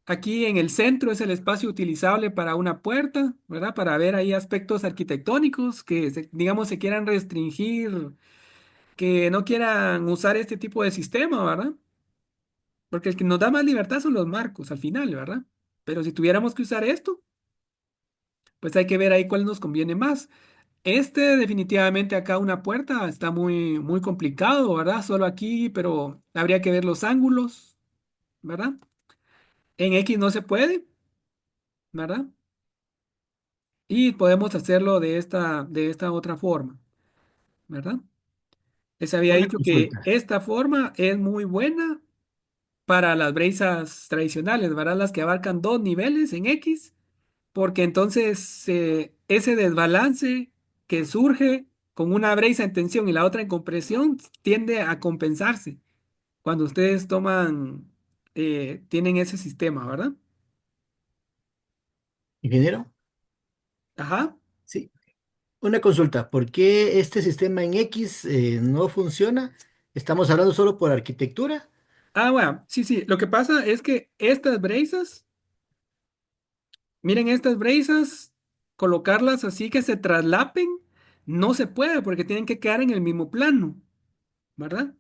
Aquí en el centro es el espacio utilizable para una puerta, ¿verdad? Para ver ahí aspectos arquitectónicos que, digamos, se quieran restringir, que no quieran usar este tipo de sistema, ¿verdad? Porque el que nos da más libertad son los marcos al final, ¿verdad? Pero si tuviéramos que usar esto, pues hay que ver ahí cuál nos conviene más. Este definitivamente acá una puerta está muy complicado, ¿verdad? Solo aquí, pero habría que ver los ángulos, ¿verdad? En X no se puede, ¿verdad? Y podemos hacerlo de esta otra forma, ¿verdad? Les había Una dicho que consulta. esta forma es muy buena para las brezas tradicionales, ¿verdad? Las que abarcan dos niveles en X, porque entonces ese desbalance que surge con una breza en tensión y la otra en compresión tiende a compensarse cuando ustedes tienen ese sistema, ¿verdad? Ingeniero, Ajá. sí. Una consulta. ¿Por qué este sistema en X no funciona? ¿Estamos hablando solo por arquitectura? Ah, bueno, sí, sí. Lo que pasa es que estas brezas, miren, estas brezas, colocarlas así que se traslapen, no se puede porque tienen que quedar en el mismo plano, ¿verdad?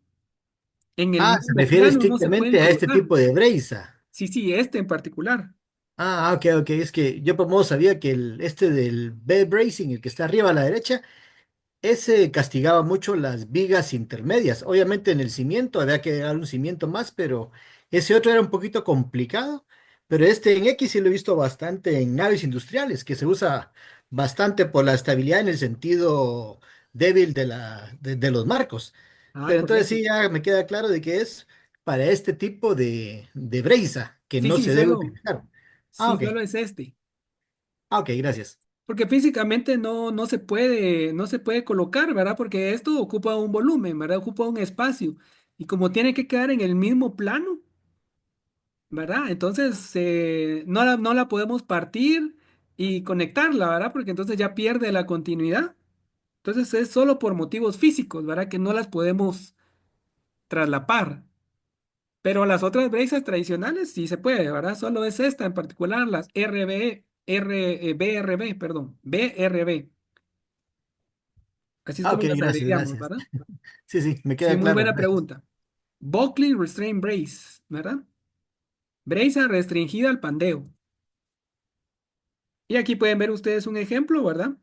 En el Ah, se mismo refiere plano no se pueden estrictamente a este colocar. tipo de breza. Sí, sí, este en particular. Ah, ok, ok. Es que yo por modo sabía que este del B-bracing, el que está arriba a la derecha, ese castigaba mucho las vigas intermedias. Obviamente en el cimiento había que dar un cimiento más, pero ese otro era un poquito complicado. Pero este en X sí lo he visto bastante en naves industriales, que se usa bastante por la estabilidad en el sentido débil de los marcos. Ah, Pero entonces correcto. sí ya me queda claro de que es para este tipo de breza que Sí, no sí, se debe utilizar. Ah, sí, ok. solo es este. Ah, ok, gracias. Porque físicamente no se puede colocar, ¿verdad? Porque esto ocupa un volumen, ¿verdad? Ocupa un espacio. Y como tiene que quedar en el mismo plano, ¿verdad? Entonces no la podemos partir y conectarla, ¿verdad? Porque entonces ya pierde la continuidad. Entonces es solo por motivos físicos, ¿verdad? Que no las podemos traslapar. Pero las otras brezas tradicionales sí se puede, ¿verdad? Solo es esta en particular, las BRB, perdón, BRB. Así es Ah, como ok, las gracias, abreviamos, gracias. ¿verdad? Sí, sí, me Sí, queda muy claro. buena Gracias. pregunta. Buckley Restraint Brace, ¿verdad? Breza restringida al pandeo. Y aquí pueden ver ustedes un ejemplo, ¿verdad?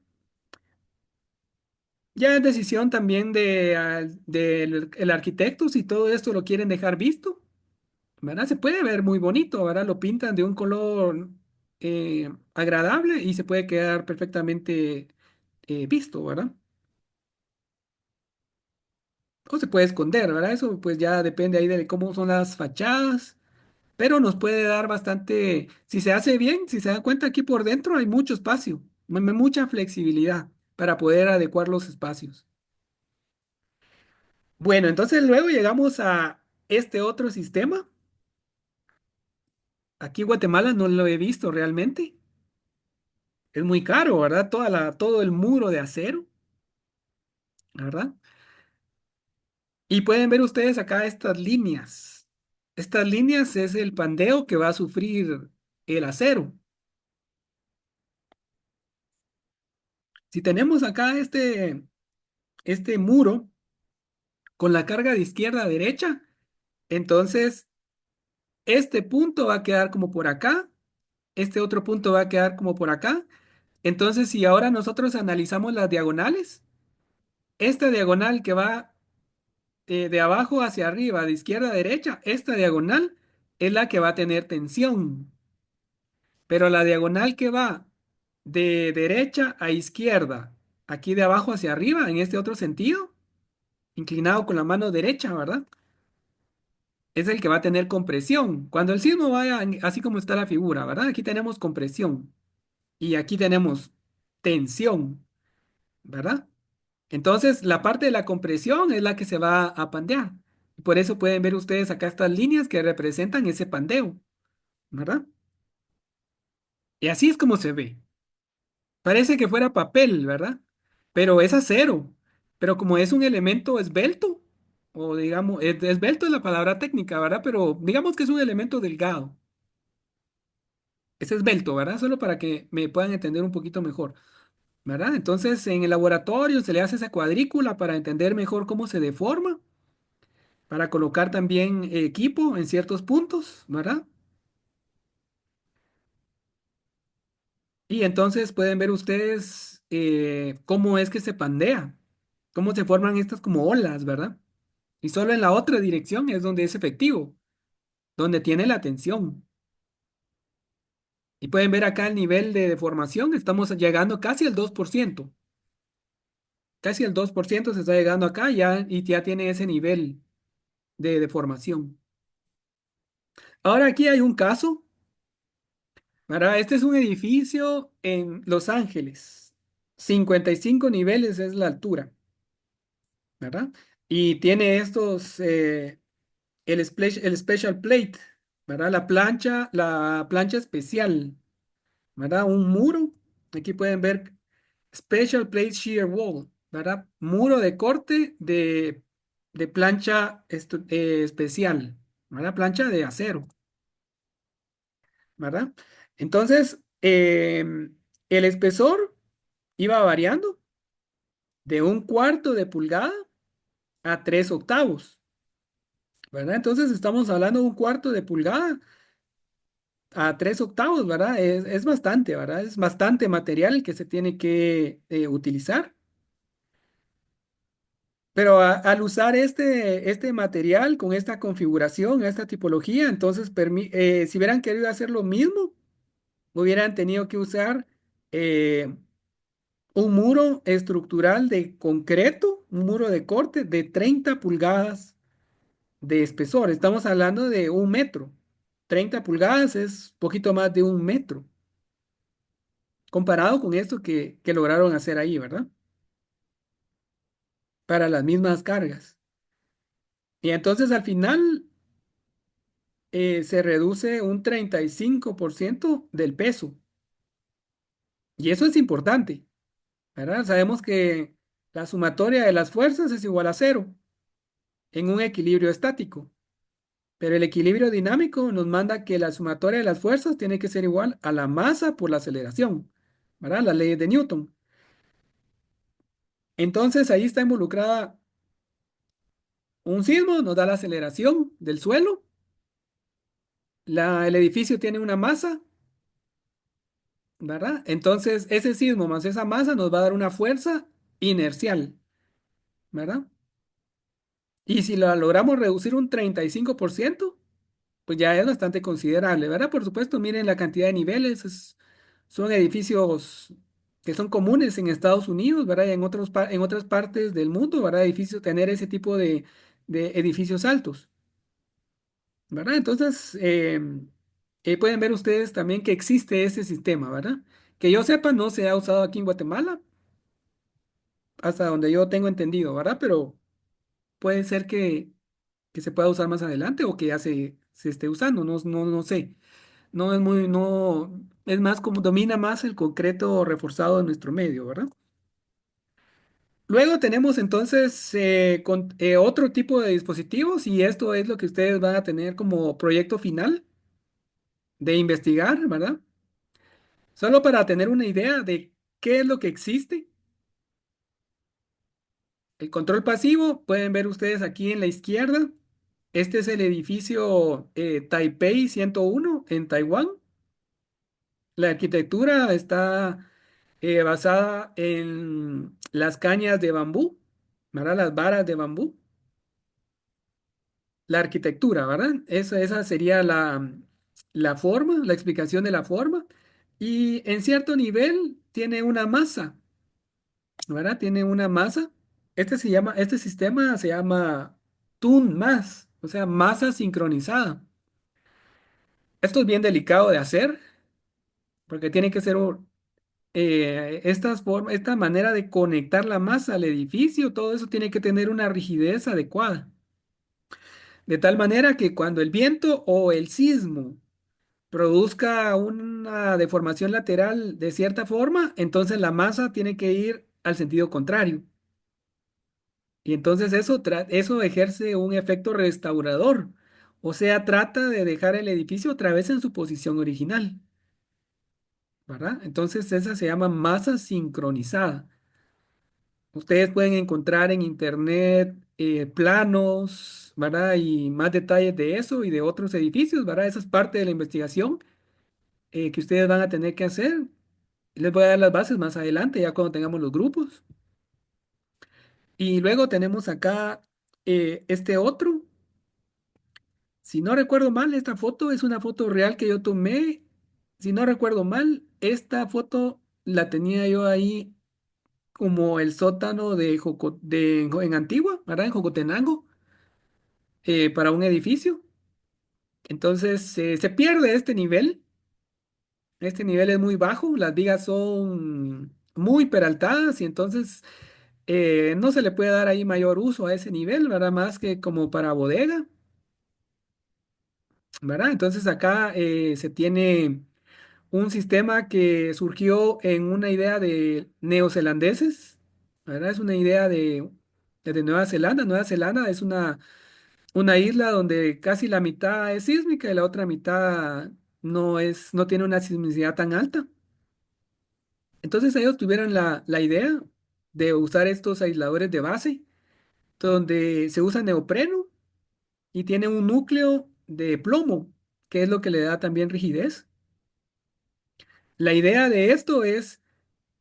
Ya es decisión también del el arquitecto si todo esto lo quieren dejar visto, ¿verdad? Se puede ver muy bonito, ¿verdad? Lo pintan de un color agradable y se puede quedar perfectamente visto, ¿verdad? O se puede esconder, ¿verdad? Eso pues ya depende ahí de cómo son las fachadas, pero nos puede dar bastante, si se hace bien, si se dan cuenta aquí por dentro hay mucho espacio, mucha flexibilidad para poder adecuar los espacios. Bueno, entonces luego llegamos a este otro sistema. Aquí en Guatemala no lo he visto realmente. Es muy caro, ¿verdad? Todo el muro de acero, ¿verdad? Y pueden ver ustedes acá estas líneas. Estas líneas es el pandeo que va a sufrir el acero. Si tenemos acá este muro con la carga de izquierda a derecha, entonces este punto va a quedar como por acá, este otro punto va a quedar como por acá. Entonces, si ahora nosotros analizamos las diagonales, esta diagonal que va de abajo hacia arriba, de izquierda a derecha, esta diagonal es la que va a tener tensión. Pero la diagonal que va de derecha a izquierda, aquí de abajo hacia arriba, en este otro sentido, inclinado con la mano derecha, ¿verdad? Es el que va a tener compresión. Cuando el sismo vaya así como está la figura, ¿verdad? Aquí tenemos compresión y aquí tenemos tensión, ¿verdad? Entonces, la parte de la compresión es la que se va a pandear. Por eso pueden ver ustedes acá estas líneas que representan ese pandeo, ¿verdad? Y así es como se ve. Parece que fuera papel, ¿verdad? Pero es acero. Pero como es un elemento esbelto, o digamos, esbelto es la palabra técnica, ¿verdad? Pero digamos que es un elemento delgado. Es esbelto, ¿verdad? Solo para que me puedan entender un poquito mejor, ¿verdad? Entonces, en el laboratorio se le hace esa cuadrícula para entender mejor cómo se deforma, para colocar también equipo en ciertos puntos, ¿verdad? Y entonces pueden ver ustedes cómo es que se pandea, cómo se forman estas como olas, ¿verdad? Y solo en la otra dirección es donde es efectivo, donde tiene la tensión. Y pueden ver acá el nivel de deformación, estamos llegando casi al 2%. casi el 2% se está llegando acá ya y ya tiene ese nivel de deformación. Ahora aquí hay un caso, ¿verdad? Este es un edificio en Los Ángeles. 55 niveles es la altura, ¿verdad? Y tiene el special plate, ¿verdad? La plancha especial, ¿verdad? Un muro. Aquí pueden ver special plate shear wall, ¿verdad? Muro de corte de plancha especial, ¿verdad? Plancha de acero, ¿verdad? Entonces, el espesor iba variando de 1/4 de pulgada a 3/8, ¿verdad? Entonces estamos hablando de 1/4 de pulgada a 3/8, ¿verdad? Es bastante, ¿verdad? Es bastante material el que se tiene que utilizar. Pero al usar este material con esta configuración, esta tipología, entonces si hubieran querido hacer lo mismo, hubieran tenido que usar eh, un muro estructural de concreto, un muro de corte de 30 pulgadas de espesor. Estamos hablando de 1 metro. 30 pulgadas es poquito más de 1 metro, comparado con esto que lograron hacer ahí, ¿verdad? Para las mismas cargas. Y entonces al final se reduce un 35% del peso. Y eso es importante, ¿verdad? Sabemos que la sumatoria de las fuerzas es igual a cero en un equilibrio estático. Pero el equilibrio dinámico nos manda que la sumatoria de las fuerzas tiene que ser igual a la masa por la aceleración, ¿verdad? Las leyes de Newton. Entonces ahí está involucrada un sismo, nos da la aceleración del suelo. El edificio tiene una masa, ¿verdad? Entonces ese sismo más esa masa nos va a dar una fuerza inercial, ¿verdad? Y si la logramos reducir un 35%, pues ya es bastante considerable, ¿verdad? Por supuesto, miren la cantidad de niveles, son edificios que son comunes en Estados Unidos, ¿verdad? Y en otras partes del mundo, ¿verdad? Tener ese tipo de edificios altos, ¿verdad? Entonces, pueden ver ustedes también que existe ese sistema, ¿verdad? Que yo sepa, no se ha usado aquí en Guatemala, hasta donde yo tengo entendido, ¿verdad? Pero puede ser que se pueda usar más adelante o que ya se esté usando, no sé. No es muy, no, es más como domina más el concreto reforzado en nuestro medio, ¿verdad? Luego tenemos entonces otro tipo de dispositivos y esto es lo que ustedes van a tener como proyecto final de investigar, ¿verdad? Solo para tener una idea de qué es lo que existe. El control pasivo, pueden ver ustedes aquí en la izquierda. Este es el edificio Taipei 101 en Taiwán. La arquitectura está basada en las cañas de bambú, ¿verdad? Las varas de bambú. La arquitectura, ¿verdad? Esa sería la forma, la explicación de la forma. Y en cierto nivel tiene una masa, ¿verdad? Tiene una masa. Este sistema se llama TUN más, o sea, masa sincronizada. Esto es bien delicado de hacer porque tiene que ser esta manera de conectar la masa al edificio, todo eso tiene que tener una rigidez adecuada. De tal manera que cuando el viento o el sismo produzca una deformación lateral de cierta forma, entonces la masa tiene que ir al sentido contrario. Y entonces eso ejerce un efecto restaurador. O sea, trata de dejar el edificio otra vez en su posición original, ¿verdad? Entonces esa se llama masa sincronizada. Ustedes pueden encontrar en internet planos, ¿verdad? Y más detalles de eso y de otros edificios, ¿verdad? Esa es parte de la investigación que ustedes van a tener que hacer. Les voy a dar las bases más adelante, ya cuando tengamos los grupos. Y luego tenemos acá este otro. Si no recuerdo mal, esta foto es una foto real que yo tomé. Si no recuerdo mal, esta foto la tenía yo ahí como el sótano en Antigua, ¿verdad? En Jocotenango, para un edificio. Entonces se pierde este nivel. Este nivel es muy bajo, las vigas son muy peraltadas y entonces no se le puede dar ahí mayor uso a ese nivel, ¿verdad? Más que como para bodega, ¿verdad? Entonces acá se tiene un sistema que surgió en una idea de neozelandeses, ¿verdad? Es una idea de Nueva Zelanda. Nueva Zelanda es una isla donde casi la mitad es sísmica y la otra mitad no tiene una sismicidad tan alta. Entonces ellos tuvieron la idea de usar estos aisladores de base, donde se usa neopreno y tiene un núcleo de plomo, que es lo que le da también rigidez. La idea de esto es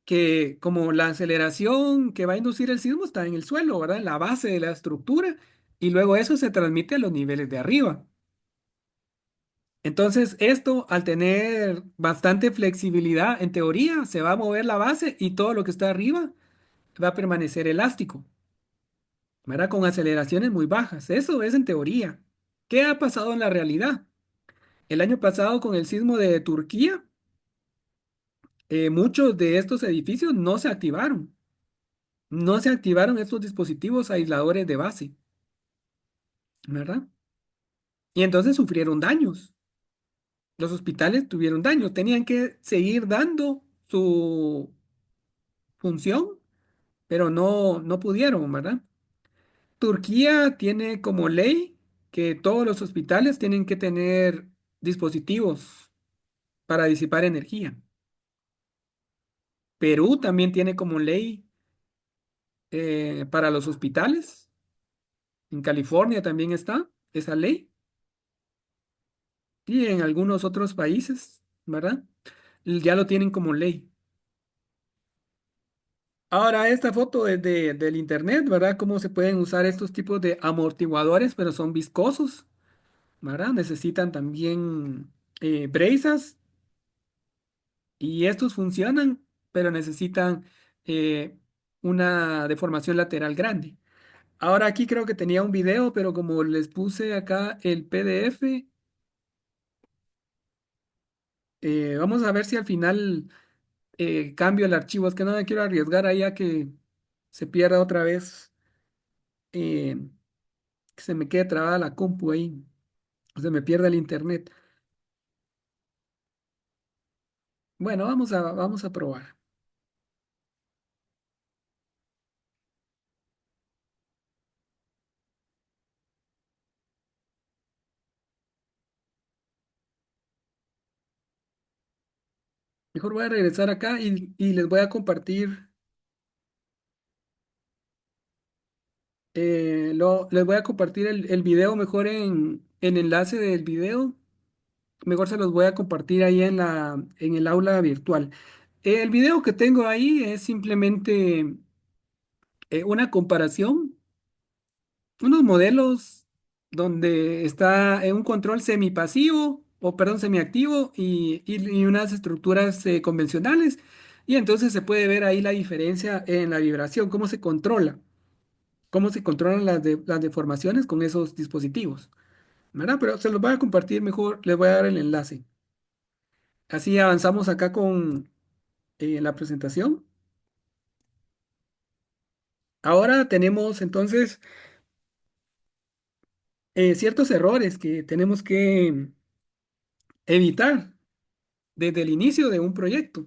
que como la aceleración que va a inducir el sismo está en el suelo, ¿verdad? En la base de la estructura, y luego eso se transmite a los niveles de arriba. Entonces, esto al tener bastante flexibilidad, en teoría, se va a mover la base y todo lo que está arriba va a permanecer elástico, ¿verdad? Con aceleraciones muy bajas. Eso es en teoría. ¿Qué ha pasado en la realidad? El año pasado con el sismo de Turquía, muchos de estos edificios no se activaron. No se activaron estos dispositivos aisladores de base, ¿verdad? Y entonces sufrieron daños. Los hospitales tuvieron daños. Tenían que seguir dando su función, pero no pudieron, ¿verdad? Turquía tiene como ley que todos los hospitales tienen que tener dispositivos para disipar energía. Perú también tiene como ley para los hospitales. En California también está esa ley. Y en algunos otros países, ¿verdad? Ya lo tienen como ley. Ahora, esta foto es del internet, ¿verdad? Cómo se pueden usar estos tipos de amortiguadores, pero son viscosos, ¿verdad? Necesitan también brezas y estos funcionan, pero necesitan eh, una deformación lateral grande. Ahora aquí creo que tenía un video, pero como les puse acá el PDF, vamos a ver si al final cambio el archivo. Es que no me quiero arriesgar ahí a que se pierda otra vez, eh, que se me quede trabada la compu ahí, o se me pierda el internet. Bueno, vamos a probar. Mejor voy a regresar acá y les voy a compartir, les voy a compartir el video mejor en enlace del video. Mejor se los voy a compartir ahí en el aula virtual. El video que tengo ahí es simplemente una comparación, unos modelos donde está un control semipasivo, o perdón, semiactivo y unas estructuras convencionales. Y entonces se puede ver ahí la diferencia en la vibración, cómo se controlan las deformaciones con esos dispositivos, ¿verdad? Pero se los voy a compartir mejor, les voy a dar el enlace. Así avanzamos acá con la presentación. Ahora tenemos entonces ciertos errores que tenemos que evitar desde el inicio de un proyecto,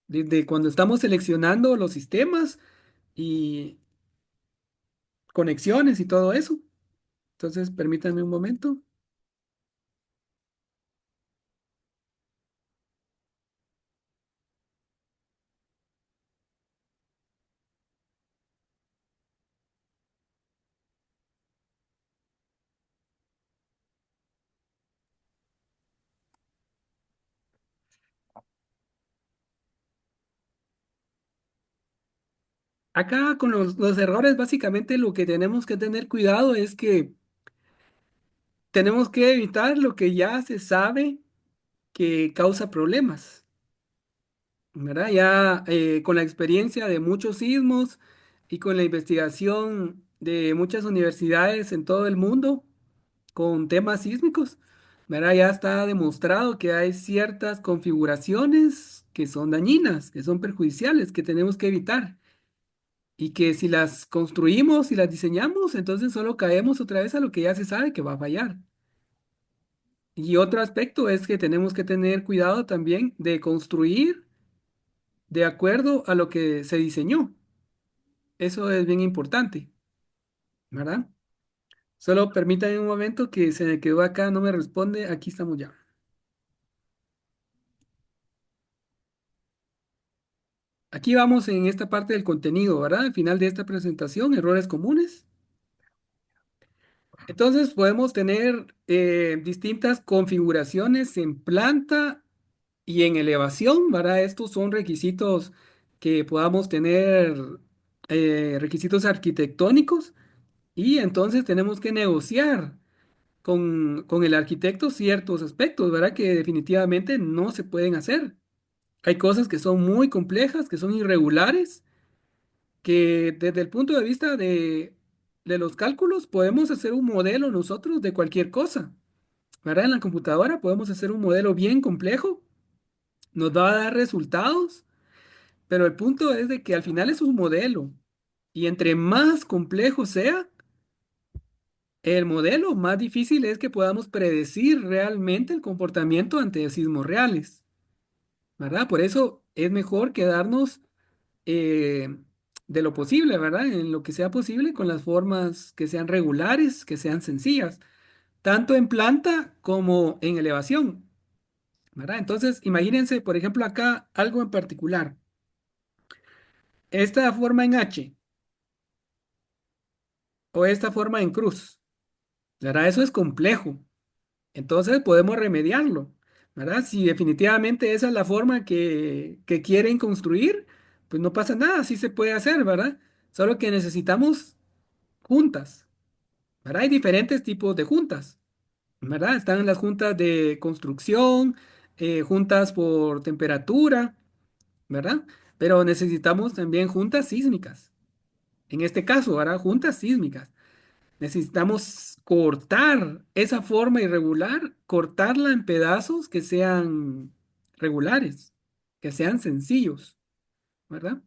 desde cuando estamos seleccionando los sistemas y conexiones y todo eso. Entonces, permítanme un momento. Acá con los errores, básicamente lo que tenemos que tener cuidado es que tenemos que evitar lo que ya se sabe que causa problemas. ¿verdad? Ya con la experiencia de muchos sismos y con la investigación de muchas universidades en todo el mundo con temas sísmicos, ¿verdad? Ya está demostrado que hay ciertas configuraciones que son dañinas, que son perjudiciales, que tenemos que evitar. Y que si las construimos y las diseñamos, entonces solo caemos otra vez a lo que ya se sabe que va a fallar. Y otro aspecto es que tenemos que tener cuidado también de construir de acuerdo a lo que se diseñó. Eso es bien importante, ¿verdad? Solo permítanme un momento que se me quedó acá, no me responde. Aquí estamos ya. Aquí vamos en esta parte del contenido, ¿verdad? Al final de esta presentación, errores comunes. Entonces podemos tener distintas configuraciones en planta y en elevación, ¿verdad? Estos son requisitos que podamos tener, requisitos arquitectónicos, y entonces tenemos que negociar con el arquitecto ciertos aspectos, ¿verdad? Que definitivamente no se pueden hacer. Hay cosas que son muy complejas, que son irregulares, que desde el punto de vista de los cálculos podemos hacer un modelo nosotros de cualquier cosa, ¿verdad? En la computadora podemos hacer un modelo bien complejo, nos va a dar resultados, pero el punto es de que al final es un modelo, y entre más complejo sea el modelo, más difícil es que podamos predecir realmente el comportamiento ante sismos reales, ¿verdad? Por eso es mejor quedarnos eh, de lo posible, ¿verdad? En lo que sea posible con las formas que sean regulares, que sean sencillas, tanto en planta como en elevación, ¿verdad? Entonces, imagínense, por ejemplo, acá algo en particular. Esta forma en H o esta forma en cruz, ¿verdad? Eso es complejo. Entonces podemos remediarlo, ¿verdad? Si definitivamente esa es la forma que quieren construir, pues no pasa nada, sí se puede hacer, ¿verdad? Solo que necesitamos juntas, ¿verdad? Hay diferentes tipos de juntas, ¿verdad? Están las juntas de construcción, juntas por temperatura, ¿verdad? Pero necesitamos también juntas sísmicas. En este caso, ¿verdad? Juntas sísmicas. Necesitamos cortar esa forma irregular, cortarla en pedazos que sean regulares, que sean sencillos, ¿verdad?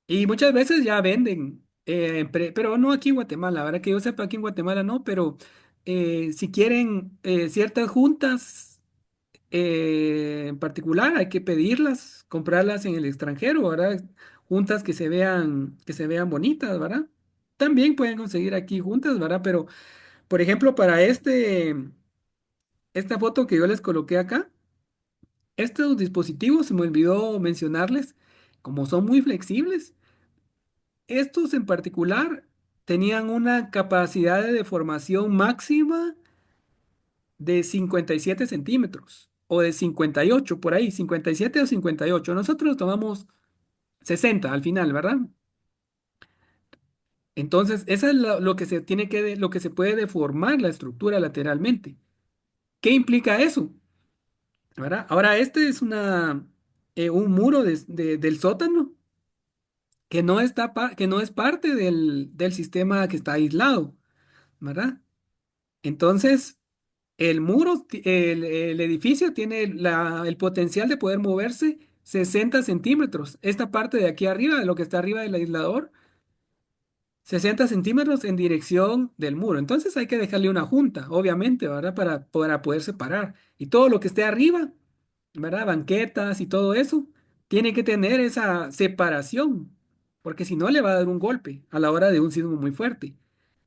Y muchas veces ya venden, pero no aquí en Guatemala, ¿verdad? Que yo sepa, aquí en Guatemala no, pero si quieren ciertas juntas en particular, hay que pedirlas, comprarlas en el extranjero, ¿verdad? Juntas que se vean bonitas, ¿verdad? También pueden conseguir aquí juntas, ¿verdad? Pero por ejemplo, para esta foto que yo les coloqué acá, estos dispositivos, se me olvidó mencionarles, como son muy flexibles, estos en particular tenían una capacidad de deformación máxima de 57 centímetros o de 58 por ahí, 57 o 58. Nosotros tomamos 60 al final, ¿verdad? Entonces, eso es lo que se tiene lo que se puede deformar la estructura lateralmente. ¿Qué implica eso? ¿Verdad? Ahora, este es un muro del sótano que no que no es parte del sistema que está aislado, ¿verdad? Entonces, el edificio tiene el potencial de poder moverse 60 centímetros. Esta parte de aquí arriba, de lo que está arriba del aislador, 60 centímetros en dirección del muro. Entonces hay que dejarle una junta, obviamente, ¿verdad? Para poder separar. Y todo lo que esté arriba, ¿verdad? Banquetas y todo eso, tiene que tener esa separación, porque si no le va a dar un golpe a la hora de un sismo muy fuerte.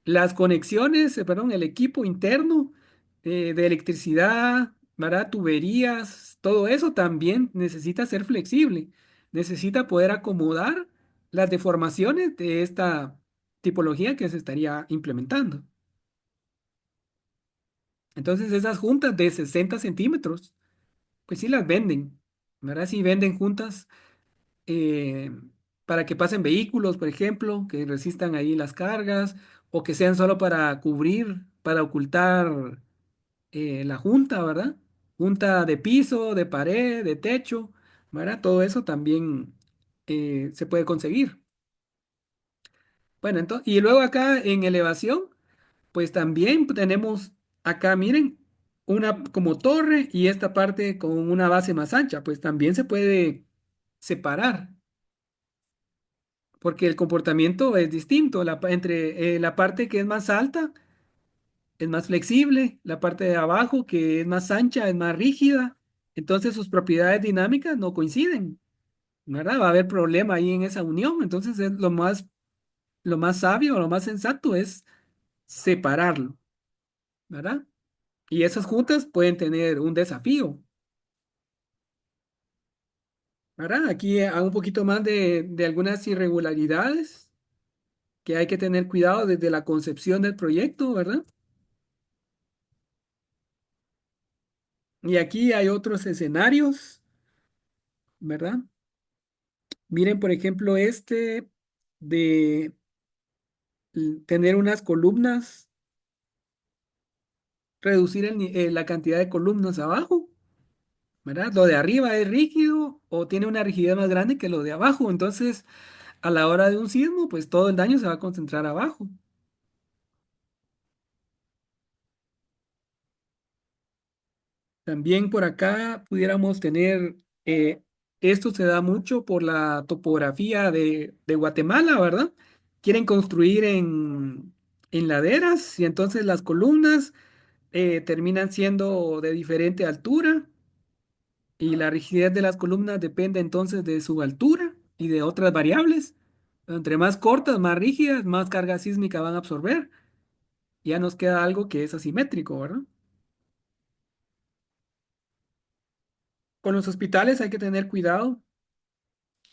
Las conexiones, perdón, el equipo interno de electricidad, ¿verdad? Tuberías, todo eso también necesita ser flexible, necesita poder acomodar las deformaciones de esta tipología que se estaría implementando. Entonces esas juntas de 60 centímetros, pues sí las venden, ¿verdad? Sí venden juntas eh, para que pasen vehículos, por ejemplo, que resistan ahí las cargas, o que sean solo para cubrir, para ocultar la junta, ¿verdad? Junta de piso, de pared, de techo, ¿verdad? Todo eso también se puede conseguir. Bueno, entonces, y luego acá en elevación, pues también tenemos acá, miren, una como torre y esta parte con una base más ancha, pues también se puede separar, porque el comportamiento es distinto. Entre la parte que es más alta es más flexible, la parte de abajo que es más ancha es más rígida, entonces sus propiedades dinámicas no coinciden, ¿verdad? Va a haber problema ahí en esa unión, entonces es lo más sabio, lo más sensato es separarlo, ¿verdad? Y esas juntas pueden tener un desafío, ¿verdad? Aquí hay un poquito más de algunas irregularidades que hay que tener cuidado desde la concepción del proyecto, ¿verdad? Y aquí hay otros escenarios, ¿verdad? Miren, por ejemplo, este de tener unas columnas, reducir la cantidad de columnas abajo, ¿verdad? Lo de arriba es rígido o tiene una rigidez más grande que lo de abajo, entonces a la hora de un sismo, pues todo el daño se va a concentrar abajo. También por acá pudiéramos tener, esto se da mucho por la topografía de Guatemala, ¿verdad? Quieren construir en laderas y entonces las columnas terminan siendo de diferente altura y la rigidez de las columnas depende entonces de su altura y de otras variables. Entre más cortas, más rígidas, más carga sísmica van a absorber. Ya nos queda algo que es asimétrico, ¿verdad? Con los hospitales hay que tener cuidado.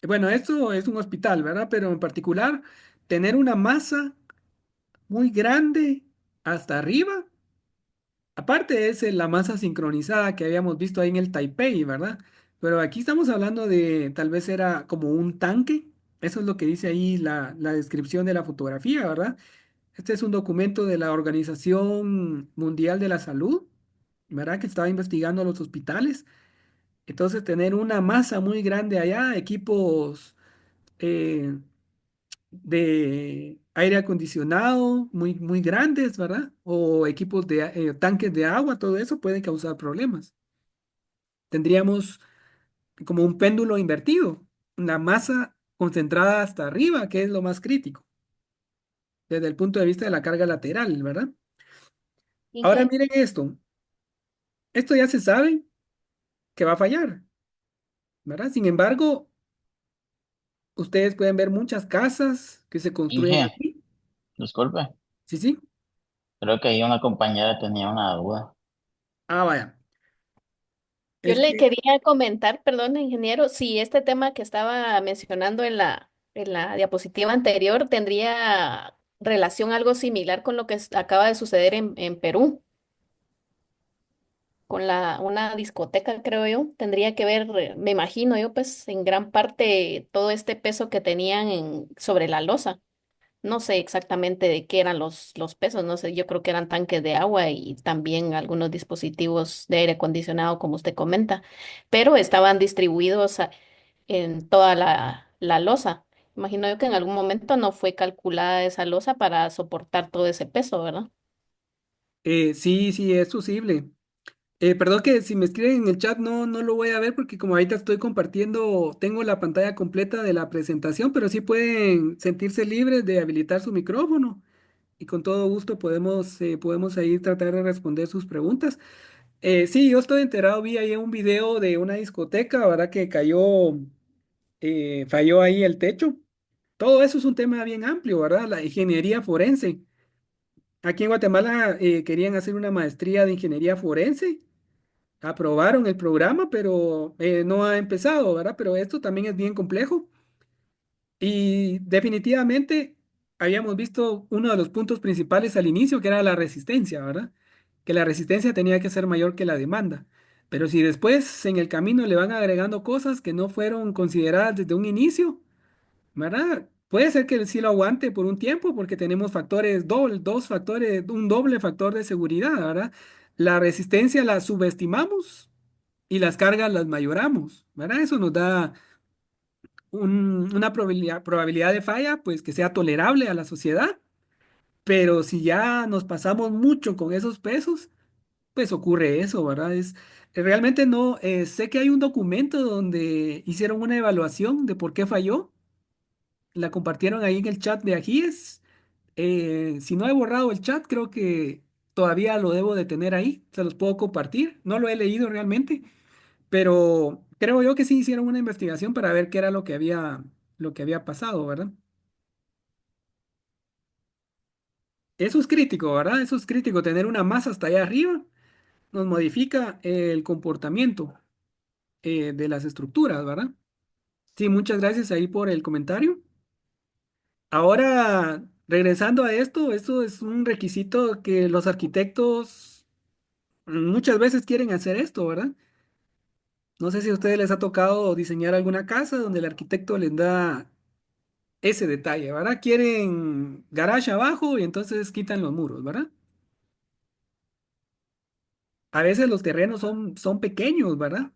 Bueno, esto es un hospital, ¿verdad? Pero en particular, tener una masa muy grande hasta arriba. Aparte es la masa sincronizada que habíamos visto ahí en el Taipei, ¿verdad? Pero aquí estamos hablando de, tal vez era como un tanque. Eso es lo que dice ahí la descripción de la fotografía, ¿verdad? Este es un documento de la Organización Mundial de la Salud, ¿verdad? Que estaba investigando los hospitales. Entonces, tener una masa muy grande allá, equipos eh, de aire acondicionado muy, muy grandes, ¿verdad? O equipos de tanques de agua, todo eso puede causar problemas. Tendríamos como un péndulo invertido, la masa concentrada hasta arriba, que es lo más crítico, desde el punto de vista de la carga lateral, ¿verdad? Ahora miren esto ya se sabe que va a fallar, ¿verdad? Sin embargo, ustedes pueden ver muchas casas que se construyen Inge, aquí. disculpe, Sí, sí. creo que ahí una compañera tenía una duda. Ah, vaya. Yo Es le que quería comentar, perdón, ingeniero, si este tema que estaba mencionando en la diapositiva anterior tendría relación algo similar con lo que acaba de suceder en Perú, con una discoteca, creo yo. Tendría que ver, me imagino yo, pues en gran parte todo este peso que tenían sobre la losa. No sé exactamente de qué eran los pesos, no sé, yo creo que eran tanques de agua y también algunos dispositivos de aire acondicionado, como usted comenta, pero estaban distribuidos en toda la losa. Imagino yo que en algún momento no fue calculada esa losa para soportar todo ese peso, ¿verdad? sí, sí, es posible. Perdón que si me escriben en el chat no lo voy a ver porque como ahorita estoy compartiendo, tengo la pantalla completa de la presentación, pero sí pueden sentirse libres de habilitar su micrófono y con todo gusto podemos ahí tratar de responder sus preguntas. Sí, yo estoy enterado, vi ahí un video de una discoteca, ¿verdad? Que falló ahí el techo. Todo eso es un tema bien amplio, ¿verdad? La ingeniería forense. Aquí en Guatemala querían hacer una maestría de ingeniería forense. Aprobaron el programa, pero no ha empezado, ¿verdad? Pero esto también es bien complejo. Y definitivamente habíamos visto uno de los puntos principales al inicio, que era la resistencia, ¿verdad? Que la resistencia tenía que ser mayor que la demanda. Pero si después en el camino le van agregando cosas que no fueron consideradas desde un inicio, ¿verdad? Puede ser que sí lo aguante por un tiempo porque tenemos factores dos factores, un doble factor de seguridad, ¿verdad? La resistencia la subestimamos y las cargas las mayoramos, ¿verdad? Eso nos da una probabilidad de falla, pues que sea tolerable a la sociedad, pero si ya nos pasamos mucho con esos pesos, pues ocurre eso, ¿verdad? Realmente no, sé que hay un documento donde hicieron una evaluación de por qué falló, la compartieron ahí en el chat de Ajíes. Si no he borrado el chat, creo que todavía lo debo de tener ahí, se los puedo compartir, no lo he leído realmente, pero creo yo que sí hicieron una investigación para ver qué era lo que había pasado, ¿verdad? Eso es crítico, ¿verdad? Eso es crítico, tener una masa hasta allá arriba nos modifica el comportamiento de las estructuras, ¿verdad? Sí, muchas gracias ahí por el comentario. Ahora, regresando a esto es un requisito que los arquitectos muchas veces quieren hacer esto, ¿verdad? No sé si a ustedes les ha tocado diseñar alguna casa donde el arquitecto les da ese detalle, ¿verdad? Quieren garage abajo y entonces quitan los muros, ¿verdad? A veces los terrenos son pequeños, ¿verdad?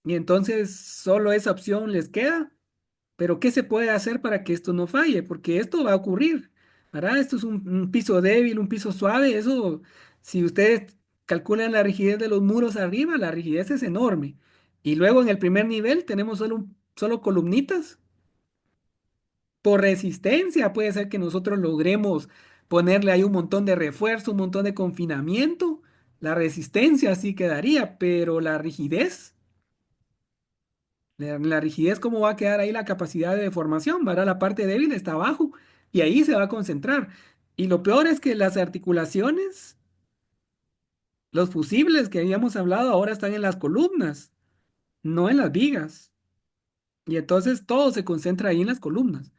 Y entonces solo esa opción les queda. Pero ¿qué se puede hacer para que esto no falle? Porque esto va a ocurrir, ¿verdad? Esto es un piso débil, un piso suave. Eso, si ustedes calculan la rigidez de los muros arriba, la rigidez es enorme. Y luego en el primer nivel tenemos solo columnitas. Por resistencia puede ser que nosotros logremos ponerle ahí un montón de refuerzo, un montón de confinamiento. La resistencia sí quedaría, pero la rigidez. La rigidez, ¿cómo va a quedar ahí la capacidad de deformación? ¿Verdad? La parte débil está abajo y ahí se va a concentrar. Y lo peor es que las articulaciones, los fusibles que habíamos hablado, ahora están en las columnas, no en las vigas. Y entonces todo se concentra ahí en las columnas,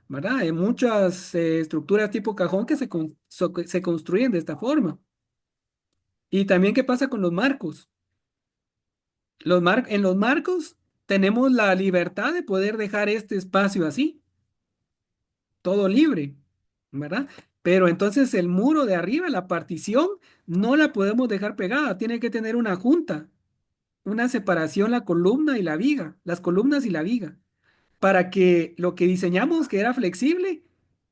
¿verdad? Hay muchas estructuras tipo cajón que se construyen de esta forma. Y también, ¿qué pasa con los marcos? En los marcos tenemos la libertad de poder dejar este espacio así, todo libre, ¿verdad? Pero entonces el muro de arriba, la partición, no la podemos dejar pegada, tiene que tener una junta, una separación, la columna y la viga, las columnas y la viga, para que lo que diseñamos que era flexible,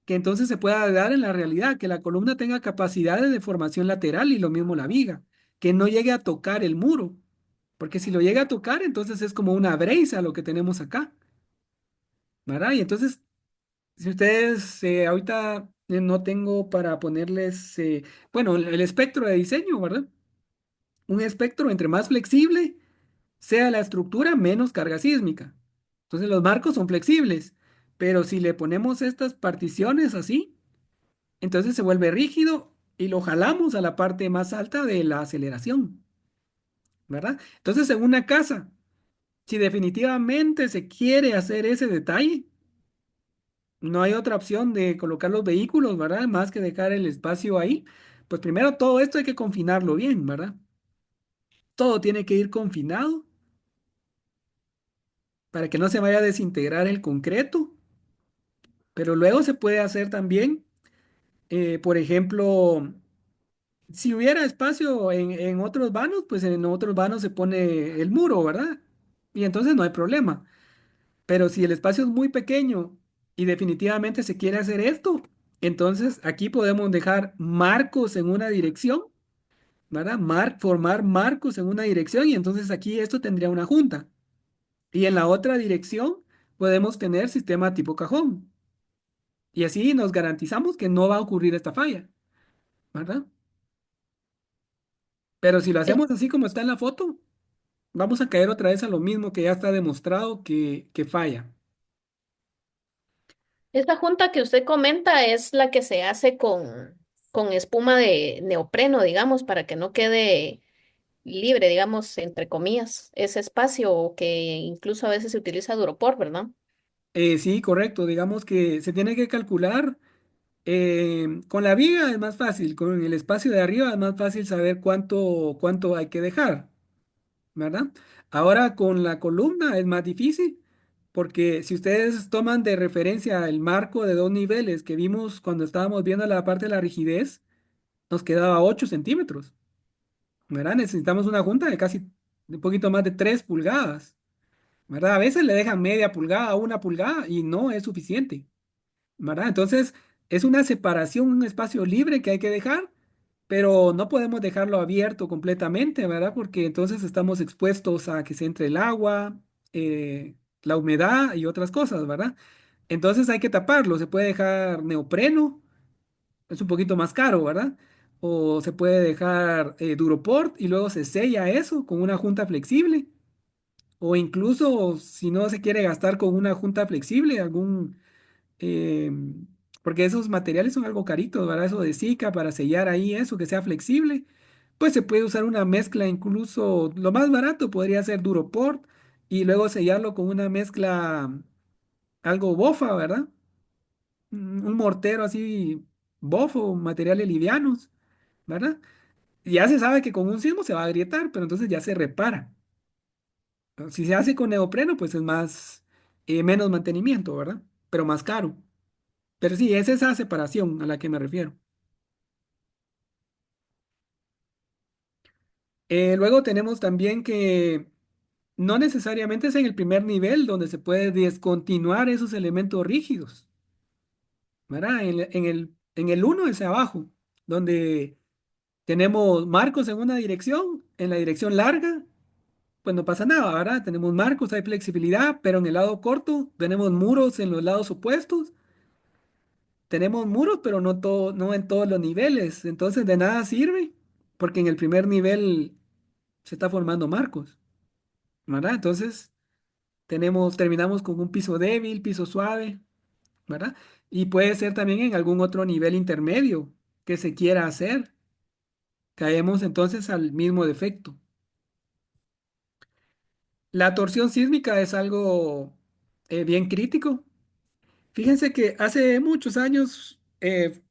que entonces se pueda dar en la realidad, que la columna tenga capacidad de deformación lateral y lo mismo la viga, que no llegue a tocar el muro, porque si lo llega a tocar, entonces es como una breisa lo que tenemos acá, ¿verdad? Y entonces si ustedes ahorita no tengo para ponerles, bueno, el espectro de diseño, ¿verdad? Un espectro entre más flexible sea la estructura, menos carga sísmica. Entonces los marcos son flexibles, pero si le ponemos estas particiones así, entonces se vuelve rígido y lo jalamos a la parte más alta de la aceleración, ¿verdad? Entonces en una casa, si definitivamente se quiere hacer ese detalle, no hay otra opción de colocar los vehículos, ¿verdad? Más que dejar el espacio ahí. Pues primero todo esto hay que confinarlo bien, ¿verdad? Todo tiene que ir confinado para que no se vaya a desintegrar el concreto. Pero luego se puede hacer también, por ejemplo, si hubiera espacio en otros vanos, pues en otros vanos se pone el muro, ¿verdad? Y entonces no hay problema. Pero si el espacio es muy pequeño y definitivamente se quiere hacer esto, entonces aquí podemos dejar marcos en una dirección, ¿verdad? Formar marcos en una dirección y entonces aquí esto tendría una junta. Y en la otra dirección podemos tener sistema tipo cajón. Y así nos garantizamos que no va a ocurrir esta falla, ¿verdad? Pero si lo Es- hacemos así como está en la foto, vamos a caer otra vez a lo mismo que ya está demostrado que falla. Esta junta que usted comenta es la que se hace con espuma de neopreno, digamos, para que no quede libre, digamos, entre comillas, ese espacio o que incluso a veces se utiliza duropor, ¿verdad? Sí, correcto. Digamos que se tiene que calcular. Con la viga es más fácil, con el espacio de arriba es más fácil saber cuánto hay que dejar, ¿verdad? Ahora con la columna es más difícil, porque si ustedes toman de referencia el marco de dos niveles que vimos cuando estábamos viendo la parte de la rigidez, nos quedaba 8 centímetros, ¿verdad? Necesitamos una junta de casi un poquito más de 3 pulgadas, ¿verdad? A veces le dejan media pulgada, 1 pulgada y no es suficiente, ¿verdad? Entonces, es una separación, un espacio libre que hay que dejar, pero no podemos dejarlo abierto completamente, ¿verdad? Porque entonces estamos expuestos a que se entre el agua, la humedad y otras cosas, ¿verdad? Entonces hay que taparlo, se puede dejar neopreno, es un poquito más caro, ¿verdad? O se puede dejar Duroport y luego se sella eso con una junta flexible. O incluso si no se quiere gastar con una junta flexible, eh, porque esos materiales son algo caritos, ¿verdad? Eso de Zika para sellar ahí eso, que sea flexible, pues se puede usar una mezcla, incluso lo más barato podría ser Duroport y luego sellarlo con una mezcla algo bofa, ¿verdad? Un mortero así bofo, materiales livianos, ¿verdad? Y ya se sabe que con un sismo se va a agrietar, pero entonces ya se repara. Si se hace con neopreno, pues es más, menos mantenimiento, ¿verdad? Pero más caro. Pero sí, es esa separación a la que me refiero. Luego tenemos también que no necesariamente es en el primer nivel donde se puede descontinuar esos elementos rígidos, ¿verdad? En el uno es abajo, donde tenemos marcos en una dirección, en la dirección larga, pues no pasa nada, ¿verdad? Tenemos marcos, hay flexibilidad, pero en el lado corto tenemos muros en los lados opuestos. Tenemos muros, pero no todo, no en todos los niveles. Entonces de nada sirve, porque en el primer nivel se está formando marcos, ¿verdad? Entonces terminamos con un piso débil, piso suave, ¿verdad? Y puede ser también en algún otro nivel intermedio que se quiera hacer. Caemos entonces al mismo defecto. La torsión sísmica es algo bien crítico. Fíjense que hace muchos años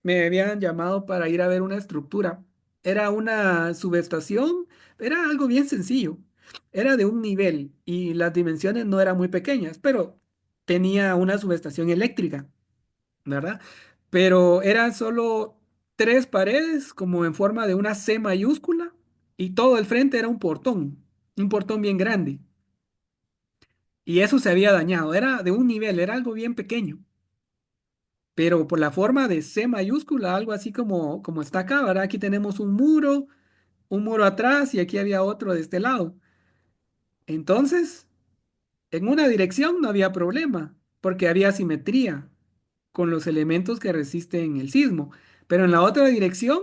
me habían llamado para ir a ver una estructura. Era una subestación, era algo bien sencillo. Era de un nivel y las dimensiones no eran muy pequeñas, pero tenía una subestación eléctrica, ¿verdad? Pero eran solo 3 paredes como en forma de una C mayúscula y todo el frente era un portón bien grande. Y eso se había dañado, era de un nivel, era algo bien pequeño. Pero por la forma de C mayúscula, algo así como está acá, ¿verdad? Aquí tenemos un muro atrás y aquí había otro de este lado. Entonces, en una dirección no había problema, porque había simetría con los elementos que resisten el sismo. Pero en la otra dirección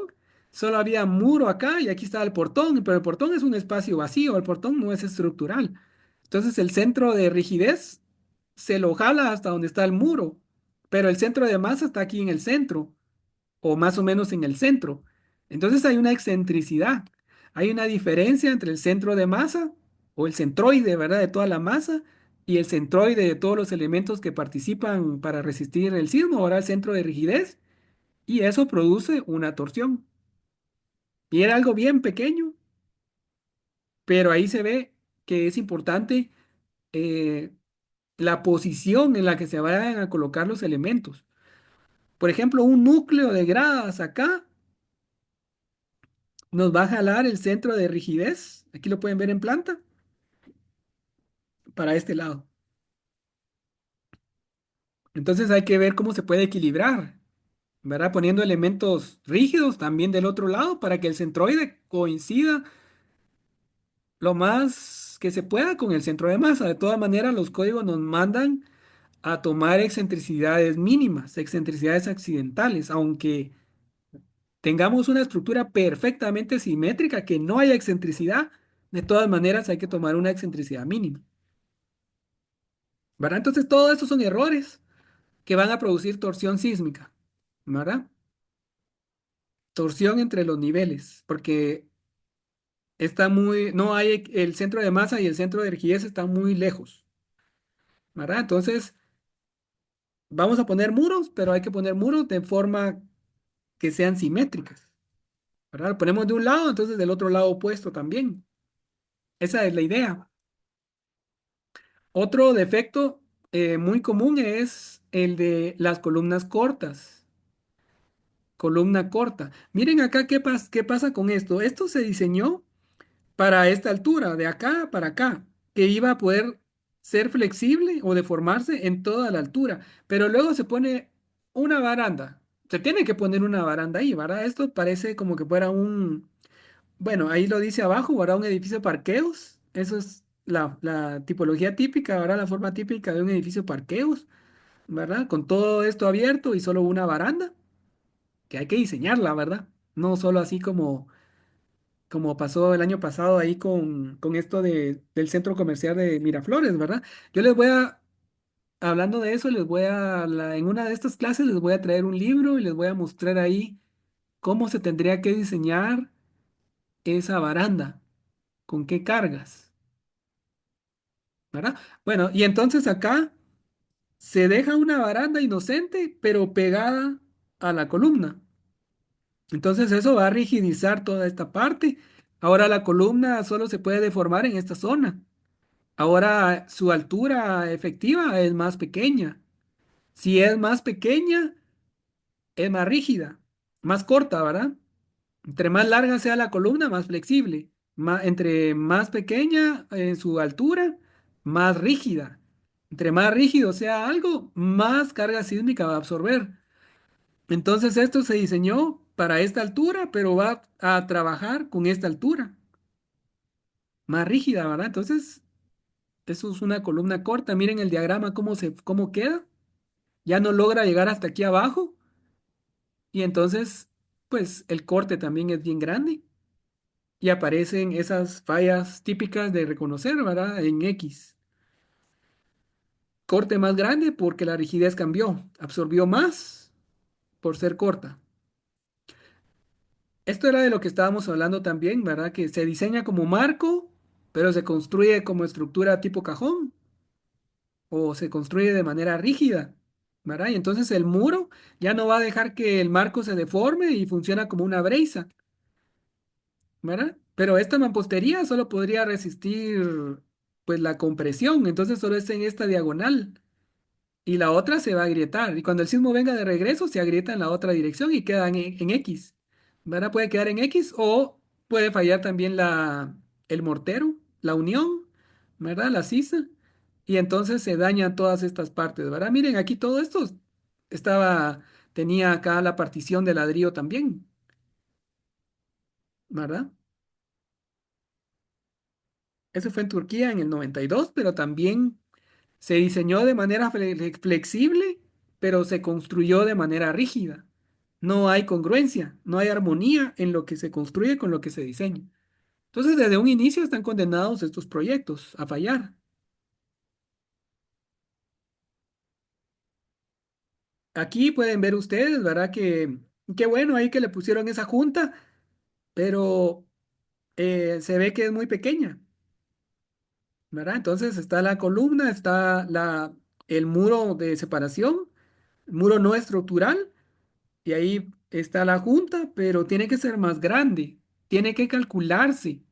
solo había muro acá y aquí estaba el portón, pero el portón es un espacio vacío, el portón no es estructural. Entonces el centro de rigidez se lo jala hasta donde está el muro, pero el centro de masa está aquí en el centro o más o menos en el centro. Entonces hay una excentricidad, hay una diferencia entre el centro de masa o el centroide, ¿verdad? De toda la masa y el centroide de todos los elementos que participan para resistir el sismo, ahora el centro de rigidez, y eso produce una torsión. Y era algo bien pequeño, pero ahí se ve que es importante eh, la posición en la que se vayan a colocar los elementos. Por ejemplo, un núcleo de gradas acá nos va a jalar el centro de rigidez, aquí lo pueden ver en planta, para este lado. Entonces hay que ver cómo se puede equilibrar, ¿verdad? Poniendo elementos rígidos también del otro lado para que el centroide coincida lo más que se pueda con el centro de masa. De todas maneras, los códigos nos mandan a tomar excentricidades mínimas, excentricidades accidentales, aunque tengamos una estructura perfectamente simétrica, que no haya excentricidad, de todas maneras hay que tomar una excentricidad mínima. ¿Verdad? Entonces, todos estos son errores que van a producir torsión sísmica, ¿verdad? Torsión entre los niveles, porque no hay, el centro de masa y el centro de rigidez están muy lejos, ¿verdad? Entonces, vamos a poner muros, pero hay que poner muros de forma que sean simétricas, ¿verdad? Lo ponemos de un lado, entonces del otro lado opuesto también. Esa es la idea. Otro defecto muy común es el de las columnas cortas. Columna corta. Miren acá qué pasa con esto. Esto se diseñó para esta altura, de acá para acá, que iba a poder ser flexible o deformarse en toda la altura. Pero luego se pone una baranda. Se tiene que poner una baranda ahí, ¿verdad? Esto parece como que fuera un, bueno, ahí lo dice abajo, ¿verdad? Un edificio de parqueos. Eso es la tipología típica, ¿verdad? La forma típica de un edificio de parqueos, ¿verdad? Con todo esto abierto y solo una baranda, que hay que diseñarla, ¿verdad? No solo así como pasó el año pasado ahí con esto del centro comercial de Miraflores, ¿verdad? Yo les voy a, hablando de eso, en una de estas clases les voy a traer un libro y les voy a mostrar ahí cómo se tendría que diseñar esa baranda, con qué cargas, ¿verdad? Bueno, y entonces acá se deja una baranda inocente, pero pegada a la columna. Entonces eso va a rigidizar toda esta parte. Ahora la columna solo se puede deformar en esta zona. Ahora su altura efectiva es más pequeña. Si es más pequeña, es más rígida, más corta, ¿verdad? Entre más larga sea la columna, más flexible. Entre más pequeña su altura, más rígida. Entre más rígido sea algo, más carga sísmica va a absorber. Entonces esto se diseñó para esta altura, pero va a trabajar con esta altura, más rígida, ¿verdad? Entonces, eso es una columna corta. Miren el diagrama cómo queda. Ya no logra llegar hasta aquí abajo y entonces, pues el corte también es bien grande y aparecen esas fallas típicas de reconocer, ¿verdad? En X. Corte más grande porque la rigidez cambió, absorbió más por ser corta. Esto era de lo que estábamos hablando también, ¿verdad? Que se diseña como marco, pero se construye como estructura tipo cajón o se construye de manera rígida, ¿verdad? Y entonces el muro ya no va a dejar que el marco se deforme y funciona como una breisa, ¿verdad? Pero esta mampostería solo podría resistir pues la compresión, entonces solo es en esta diagonal y la otra se va a agrietar y cuando el sismo venga de regreso se agrieta en la otra dirección y queda en X, ¿verdad? Puede quedar en X o puede fallar también el mortero, la unión, ¿verdad? La sisa y entonces se dañan todas estas partes, ¿verdad? Miren, aquí todo esto estaba, tenía acá la partición de ladrillo también, ¿verdad? Eso fue en Turquía en el 92, pero también se diseñó de manera flexible, pero se construyó de manera rígida. No hay congruencia, no hay armonía en lo que se construye con lo que se diseña. Entonces, desde un inicio están condenados estos proyectos a fallar. Aquí pueden ver ustedes, ¿verdad? Que qué bueno ahí que le pusieron esa junta, pero se ve que es muy pequeña, ¿verdad? Entonces está la columna, está el muro de separación, muro no estructural, y ahí está la junta, pero tiene que ser más grande, tiene que calcularse.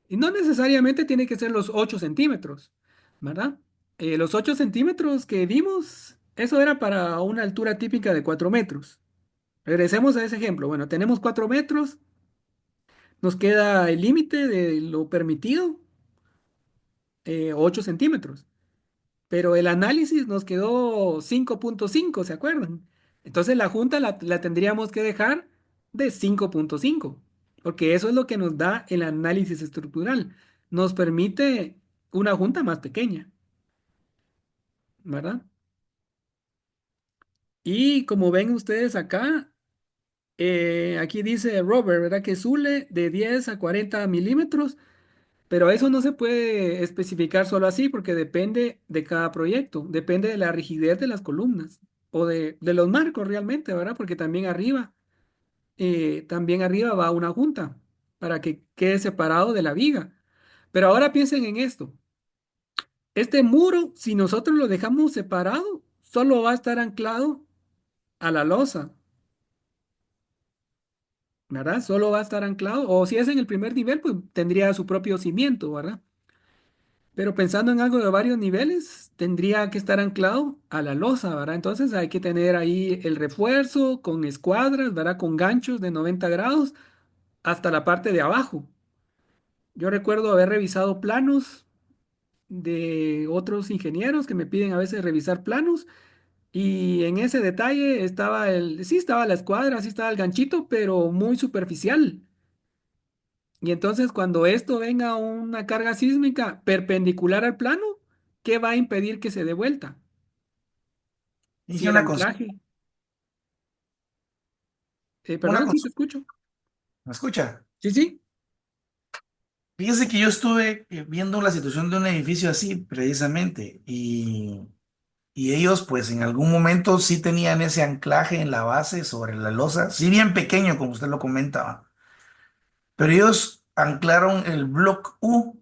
Y no necesariamente tiene que ser los 8 centímetros, ¿verdad? Los 8 centímetros que vimos, eso era para una altura típica de 4 metros. Regresemos a ese ejemplo. Bueno, tenemos 4 metros, nos queda el límite de lo permitido, 8 centímetros. Pero el análisis nos quedó 5,5, ¿se acuerdan? Entonces la junta la tendríamos que dejar de 5,5, porque eso es lo que nos da el análisis estructural. Nos permite una junta más pequeña, ¿verdad? Y como ven ustedes acá, aquí dice Robert, ¿verdad? Que Zule de 10 a 40 milímetros. Pero eso no se puede especificar solo así porque depende de cada proyecto, depende de la rigidez de las columnas o de los marcos realmente, ¿verdad? Porque también arriba va una junta para que quede separado de la viga. Pero ahora piensen en esto. Este muro, si nosotros lo dejamos separado, solo va a estar anclado a la losa, ¿verdad? Solo va a estar anclado, o si es en el primer nivel, pues tendría su propio cimiento, ¿verdad? Pero pensando en algo de varios niveles, tendría que estar anclado a la losa, ¿verdad? Entonces hay que tener ahí el refuerzo con escuadras, ¿verdad? Con ganchos de 90 grados hasta la parte de abajo. Yo recuerdo haber revisado planos de otros ingenieros que me piden a veces revisar planos y en ese detalle estaba sí estaba la escuadra, sí estaba el ganchito, pero muy superficial. Y entonces cuando esto venga a una carga sísmica perpendicular al plano, ¿qué va a impedir que se dé vuelta? Si Dije el una cosa, anclaje, una perdón, sí te cosa, escucho. ¿me escucha? Sí, sí. Fíjese que yo estuve viendo la situación de un edificio así, precisamente, y ellos, pues, en algún momento sí tenían ese anclaje en la base sobre la losa, sí bien pequeño, como usted lo comentaba, pero ellos anclaron el block U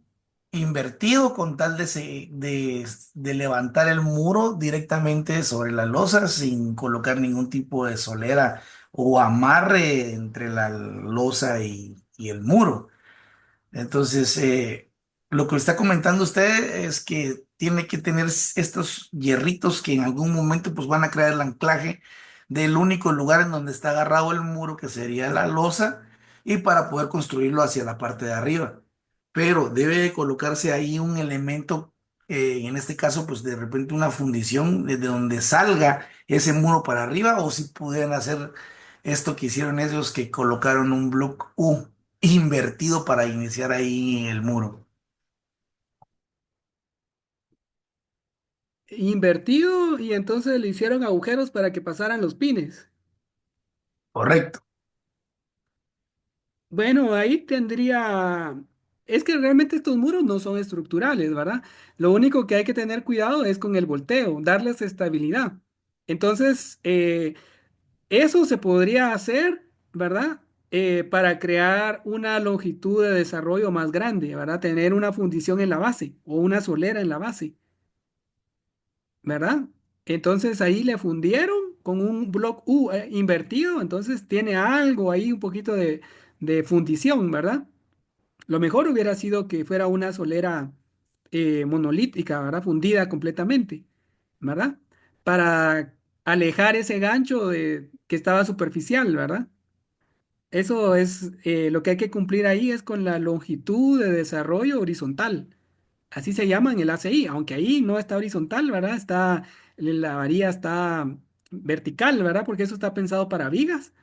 invertido con tal de levantar el muro directamente sobre la losa sin colocar ningún tipo de solera o amarre entre la losa y el muro. Entonces, lo que está comentando usted es que tiene que tener estos hierritos que en algún momento pues van a crear el anclaje del único lugar en donde está agarrado el muro, que sería la losa, y para poder construirlo hacia la parte de arriba. Pero debe de colocarse ahí un elemento, en este caso pues de repente una fundición desde donde salga ese muro para arriba, o si pudieran hacer esto que hicieron ellos, que colocaron un block U invertido para iniciar ahí el muro. Invertido y entonces le hicieron agujeros para que pasaran los pines. Correcto. Bueno, ahí tendría... Es que realmente estos muros no son estructurales, ¿verdad? Lo único que hay que tener cuidado es con el volteo, darles estabilidad. Entonces, eso se podría hacer, ¿verdad? Para crear una longitud de desarrollo más grande, ¿verdad? Tener una fundición en la base o una solera en la base, ¿verdad? Entonces ahí le fundieron con un block U invertido, entonces tiene algo ahí, un poquito de fundición, ¿verdad? Lo mejor hubiera sido que fuera una solera monolítica, ¿verdad? Fundida completamente, ¿verdad? Para alejar ese gancho que estaba superficial, ¿verdad? Eso es lo que hay que cumplir ahí es con la longitud de desarrollo horizontal. Así se llama en el ACI, aunque ahí no está horizontal, ¿verdad? La varilla está vertical, ¿verdad? Porque eso está pensado para vigas,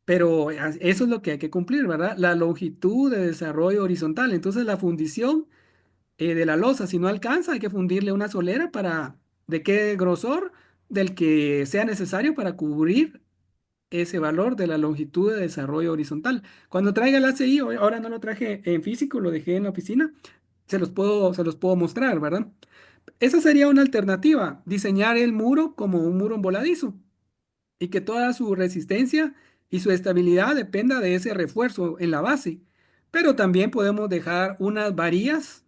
pero eso es lo que hay que cumplir, ¿verdad? La longitud de desarrollo horizontal. Entonces la fundición de la losa, si no alcanza, hay que fundirle una solera ¿de qué grosor? Del que sea necesario para cubrir ese valor de la longitud de desarrollo horizontal. Cuando traiga el ACI, ahora no lo traje en físico, lo dejé en la oficina, se los puedo mostrar, ¿verdad? Esa sería una alternativa, diseñar el muro como un muro voladizo y que toda su resistencia y su estabilidad dependa de ese refuerzo en la base. Pero también podemos dejar unas varillas,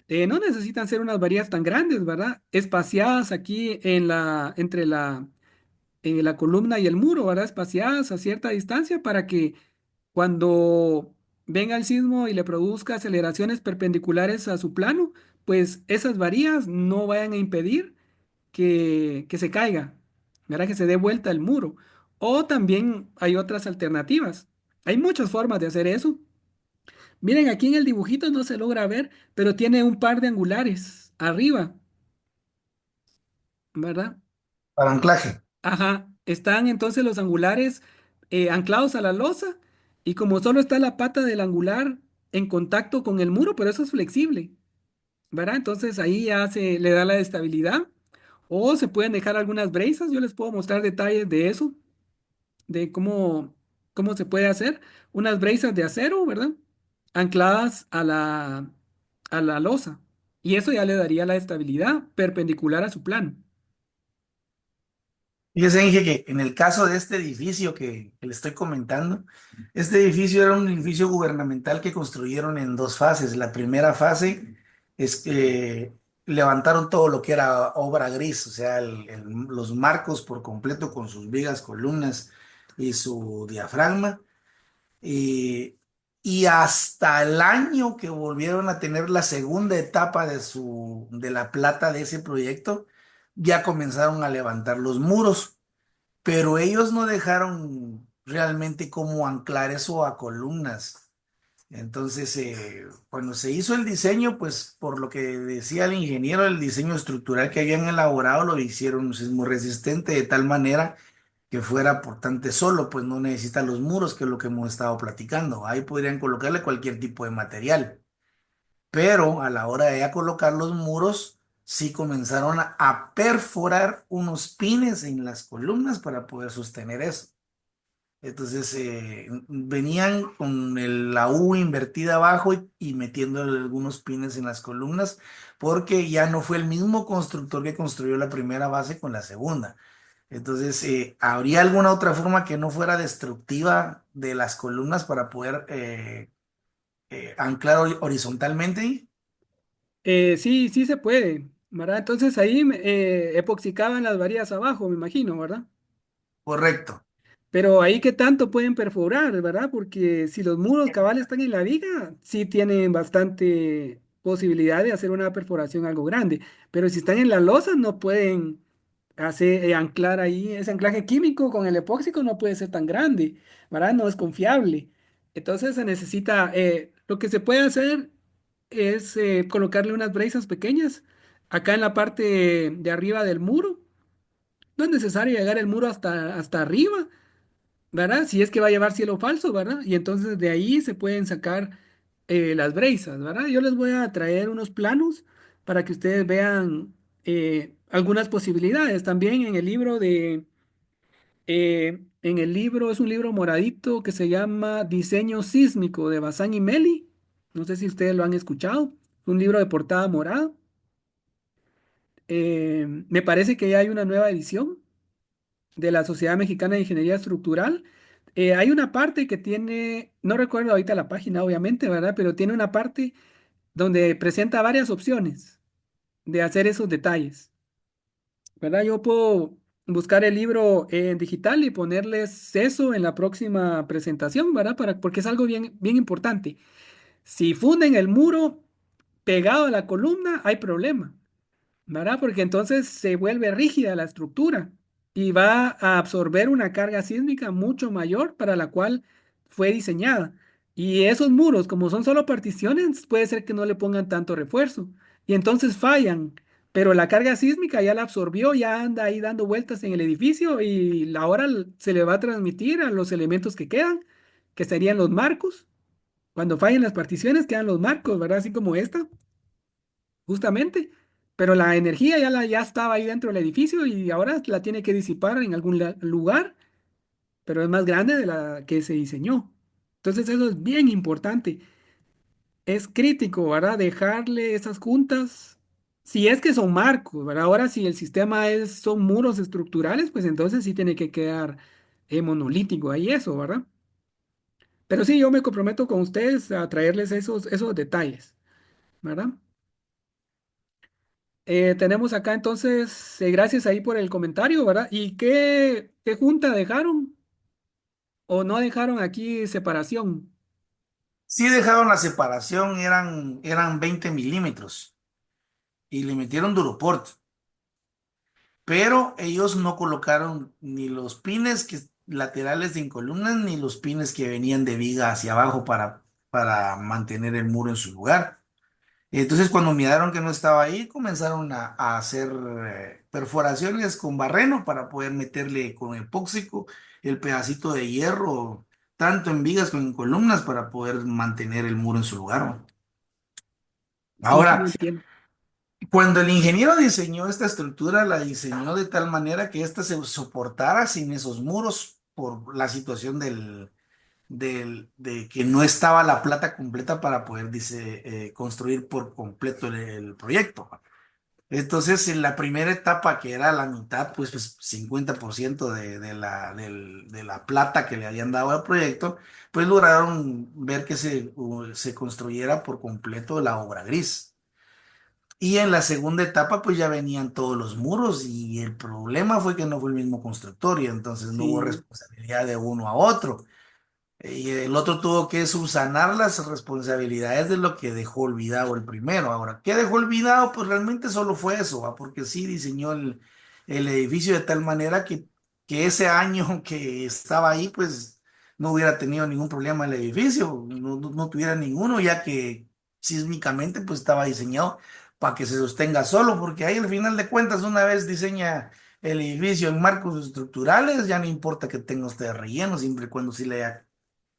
no necesitan ser unas varillas tan grandes, ¿verdad? Espaciadas aquí entre la columna y el muro, ¿verdad? Espaciadas a cierta distancia para que cuando venga el sismo y le produzca aceleraciones perpendiculares a su plano, pues esas varillas no vayan a impedir que se caiga, ¿verdad? Que se dé vuelta el muro. O también hay otras alternativas. Hay muchas formas de hacer eso. Miren, aquí en el dibujito no se logra ver, pero tiene un par de angulares arriba, ¿verdad? Para anclaje. Ajá, están entonces los angulares anclados a la losa y como solo está la pata del angular en contacto con el muro, pero eso es flexible, ¿verdad? Entonces ahí ya se le da la estabilidad o se pueden dejar algunas brezas, yo les puedo mostrar detalles de eso, de cómo se puede hacer, unas brezas de acero, ¿verdad? Ancladas a la losa y eso ya le daría la estabilidad perpendicular a su plano. Fíjese, dije que en el caso de este edificio que le estoy comentando, este edificio era un edificio gubernamental que construyeron en dos fases. La primera fase es que levantaron todo lo que era obra gris, o sea, los marcos por completo con sus vigas, columnas y su diafragma. Y, y hasta el año que volvieron a tener la segunda etapa de la plata de ese proyecto, ya comenzaron a levantar los muros, pero ellos no dejaron realmente cómo anclar eso a columnas. Entonces, cuando se hizo el diseño, pues por lo que decía el ingeniero, el diseño estructural que habían elaborado lo hicieron sismo resistente de tal manera que fuera portante solo, pues no necesita los muros, que es lo que hemos estado platicando. Ahí podrían colocarle cualquier tipo de material, pero a la hora de ya colocar los muros, sí comenzaron a perforar unos pines en las columnas para poder sostener eso. Entonces venían con la U invertida abajo y metiéndole algunos pines en las columnas porque ya no fue el mismo constructor que construyó la primera base con la segunda. Entonces, ¿habría alguna otra forma que no fuera destructiva de las columnas para poder anclar horizontalmente? Sí, sí se puede, ¿verdad? Entonces ahí epoxicaban las varillas abajo, me imagino, ¿verdad? Correcto. Pero ahí qué tanto pueden perforar, ¿verdad? Porque si los muros cabales están en la viga, sí tienen bastante posibilidad de hacer una perforación algo grande. Pero si están en la losa, no pueden hacer anclar ahí. Ese anclaje químico con el epóxico no puede ser tan grande, ¿verdad? No es confiable. Entonces se necesita, lo que se puede hacer es colocarle unas brazas pequeñas acá en la parte de arriba del muro. No es necesario llegar el muro hasta arriba, ¿verdad? Si es que va a llevar cielo falso, ¿verdad? Y entonces de ahí se pueden sacar las brazas, ¿verdad? Yo les voy a traer unos planos para que ustedes vean algunas posibilidades. También en el libro en el libro, es un libro moradito que se llama Diseño Sísmico de Bazán y Meli. No sé si ustedes lo han escuchado. Es un libro de portada morada. Me parece que ya hay una nueva edición de la Sociedad Mexicana de Ingeniería Estructural. Hay una parte que tiene, no recuerdo ahorita la página, obviamente, ¿verdad? Pero tiene una parte donde presenta varias opciones de hacer esos detalles, ¿verdad? Yo puedo buscar el libro en digital y ponerles eso en la próxima presentación, ¿verdad? Porque es algo bien, bien importante. Si funden el muro pegado a la columna, hay problema. ¿Verdad? Porque entonces se vuelve rígida la estructura y va a absorber una carga sísmica mucho mayor para la cual fue diseñada. Y esos muros, como son solo particiones, puede ser que no le pongan tanto refuerzo y entonces fallan. Pero la carga sísmica ya la absorbió, ya anda ahí dando vueltas en el edificio y ahora se le va a transmitir a los elementos que quedan, que serían los marcos. Cuando fallen las particiones, quedan los marcos, ¿verdad? Así como esta justamente, pero la energía ya estaba ahí dentro del edificio y ahora la tiene que disipar en algún lugar, pero es más grande de la que se diseñó. Entonces eso es bien importante. Es crítico, ¿verdad? Dejarle esas juntas, si es que son marcos, ¿verdad? Ahora si el sistema son muros estructurales, pues entonces sí tiene que quedar monolítico ahí eso, ¿verdad? Pero sí, yo me comprometo con ustedes a traerles esos detalles, ¿verdad? Tenemos acá entonces, gracias ahí por el comentario, ¿verdad? ¿Y qué junta dejaron o no dejaron aquí separación? Sí dejaron la separación, eran 20 milímetros y le metieron Duroport, pero ellos no colocaron ni los pines laterales en columnas ni los pines que venían de viga hacia abajo para mantener el muro en su lugar. Entonces, cuando miraron que no estaba ahí, comenzaron a hacer perforaciones con barreno para poder meterle con epóxico el pedacito de hierro, tanto en vigas como en columnas, para poder mantener el muro en su lugar. Sí, sí, Ahora, entiendo. cuando el ingeniero diseñó esta estructura, la diseñó de tal manera que ésta se soportara sin esos muros por la situación de que no estaba la plata completa para poder construir por completo el proyecto. Entonces, en la primera etapa, que era la mitad, pues 50% de la plata que le habían dado al proyecto, pues lograron ver que se construyera por completo la obra gris. Y en la segunda etapa, pues ya venían todos los muros y el problema fue que no fue el mismo constructor y entonces no hubo Sí, responsabilidad de uno a otro. Y el otro tuvo que subsanar las responsabilidades de lo que dejó olvidado el primero. Ahora, ¿qué dejó olvidado? Pues realmente solo fue eso, ¿va? Porque sí diseñó el edificio de tal manera que ese año que estaba ahí, pues no hubiera tenido ningún problema el edificio, no tuviera ninguno, ya que sísmicamente pues estaba diseñado para que se sostenga solo, porque ahí al final de cuentas una vez diseña el edificio en marcos estructurales, ya no importa que tenga usted relleno, siempre y cuando sí le haya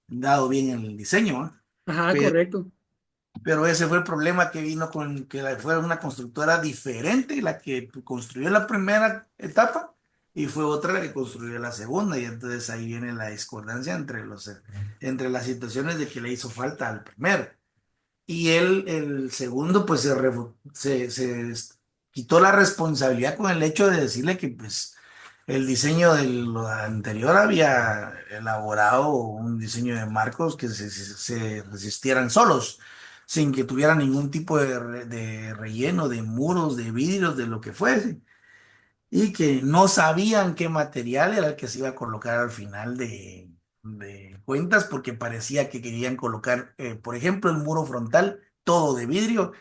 dado bien el diseño, ¿va? Ajá, correcto. Pero ese fue el problema que vino con que fue una constructora diferente la que construyó la primera etapa y fue otra la que construyó la segunda. Y entonces ahí viene la discordancia entre las situaciones de que le hizo falta al primero. Y él, el segundo, pues se quitó la responsabilidad con el hecho de decirle que pues el diseño de lo anterior había elaborado un diseño de marcos que se resistieran solos, sin que tuvieran ningún tipo de relleno, de muros, de vidrios, de lo que fuese, y que no sabían qué material era el que se iba a colocar al final de cuentas, porque parecía que querían colocar, por ejemplo, el muro frontal, todo de vidrio.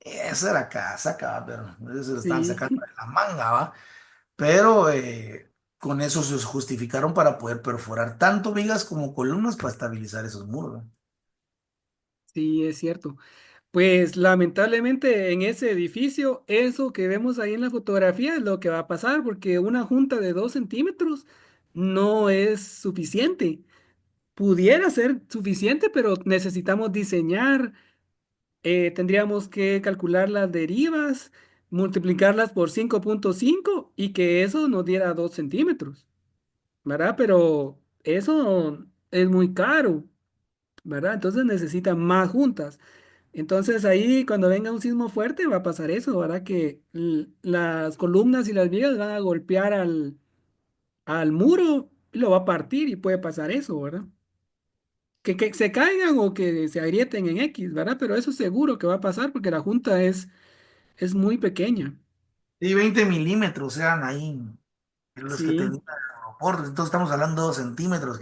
Esa era casaca, pero eso lo estaban Sí, sacando de la manga, ¿va? Pero con eso se justificaron para poder perforar tanto vigas como columnas para estabilizar esos muros, ¿no? sí, es cierto. Pues lamentablemente en ese edificio, eso que vemos ahí en la fotografía es lo que va a pasar, porque una junta de 2 centímetros no es suficiente. Pudiera ser suficiente, pero necesitamos diseñar, tendríamos que calcular las derivas, multiplicarlas por 5,5 y que eso nos diera 2 centímetros, ¿verdad? Pero eso es muy caro, ¿verdad? Entonces necesita más juntas. Entonces ahí cuando venga un sismo fuerte va a pasar eso, ¿verdad? Que las columnas y las vigas van a golpear al muro y lo va a partir y puede pasar eso, ¿verdad? Que se caigan o que se agrieten en X, ¿verdad? Pero eso seguro que va a pasar porque la junta es muy pequeña. Y 20 milímetros eran ahí los que Sí, tenían el aeropuerto. Entonces estamos hablando de 2 centímetros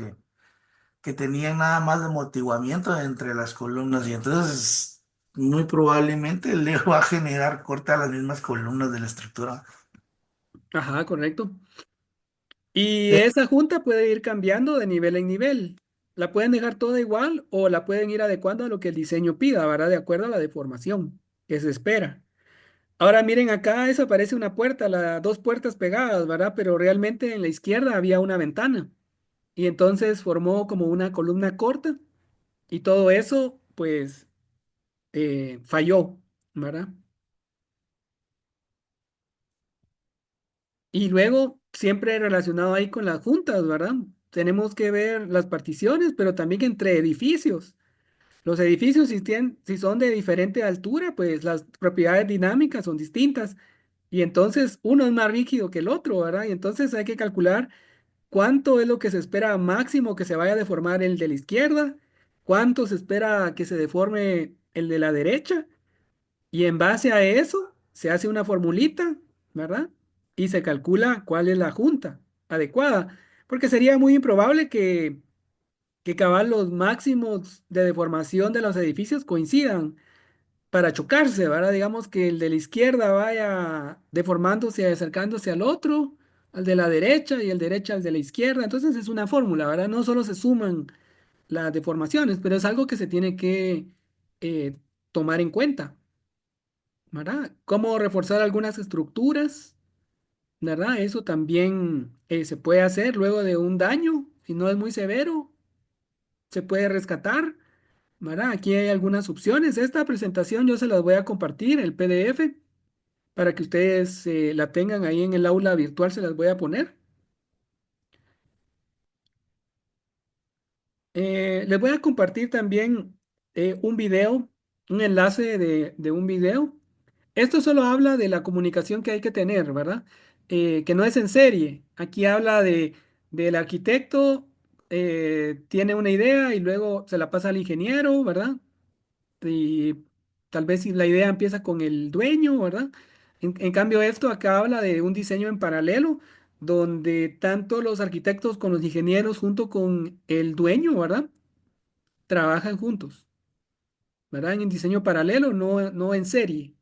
que tenían nada más de amortiguamiento entre las columnas. Y entonces muy probablemente le va a generar corte a las mismas columnas de la estructura. ajá, correcto. Y Eh, esa junta puede ir cambiando de nivel en nivel. La pueden dejar toda igual o la pueden ir adecuando a lo que el diseño pida, ¿verdad? De acuerdo a la deformación que se espera. Ahora miren acá, esa parece una puerta, las dos puertas pegadas, ¿verdad? Pero realmente en la izquierda había una ventana y entonces formó como una columna corta y todo eso pues falló, ¿verdad? Y luego siempre relacionado ahí con las juntas, ¿verdad? Tenemos que ver las particiones, pero también entre edificios. Los edificios, si son de diferente altura, pues las propiedades dinámicas son distintas. Y entonces uno es más rígido que el otro, ¿verdad? Y entonces hay que calcular cuánto es lo que se espera máximo que se vaya a deformar el de la izquierda, cuánto se espera que se deforme el de la derecha. Y en base a eso se hace una formulita, ¿verdad? Y se calcula cuál es la junta adecuada. Porque sería muy improbable que cabal los máximos de deformación de los edificios coincidan para chocarse, ¿verdad? Digamos que el de la izquierda vaya deformándose, acercándose al otro, al de la derecha y el derecha al de la izquierda. Entonces es una fórmula, ¿verdad? No solo se suman las deformaciones, pero es algo que se tiene que eh, tomar en cuenta, ¿verdad? Cómo reforzar algunas estructuras, ¿verdad? Eso también se puede hacer luego de un daño, si no es muy severo, se puede rescatar. ¿Verdad? Aquí hay algunas opciones. Esta presentación yo se las voy a compartir, el PDF, para que ustedes la tengan ahí en el aula virtual, se las voy a poner. Les voy a compartir también un video, un enlace de un video. Esto solo habla de la comunicación que hay que tener, ¿verdad? Que no es en serie. Aquí habla del arquitecto, tiene una idea y luego se la pasa al ingeniero, ¿verdad? Y tal vez si la idea empieza con el dueño, ¿verdad? En cambio, esto acá habla de un diseño en paralelo, donde tanto los arquitectos con los ingenieros junto con el dueño, ¿verdad? Trabajan juntos, ¿verdad? En diseño paralelo, no en serie,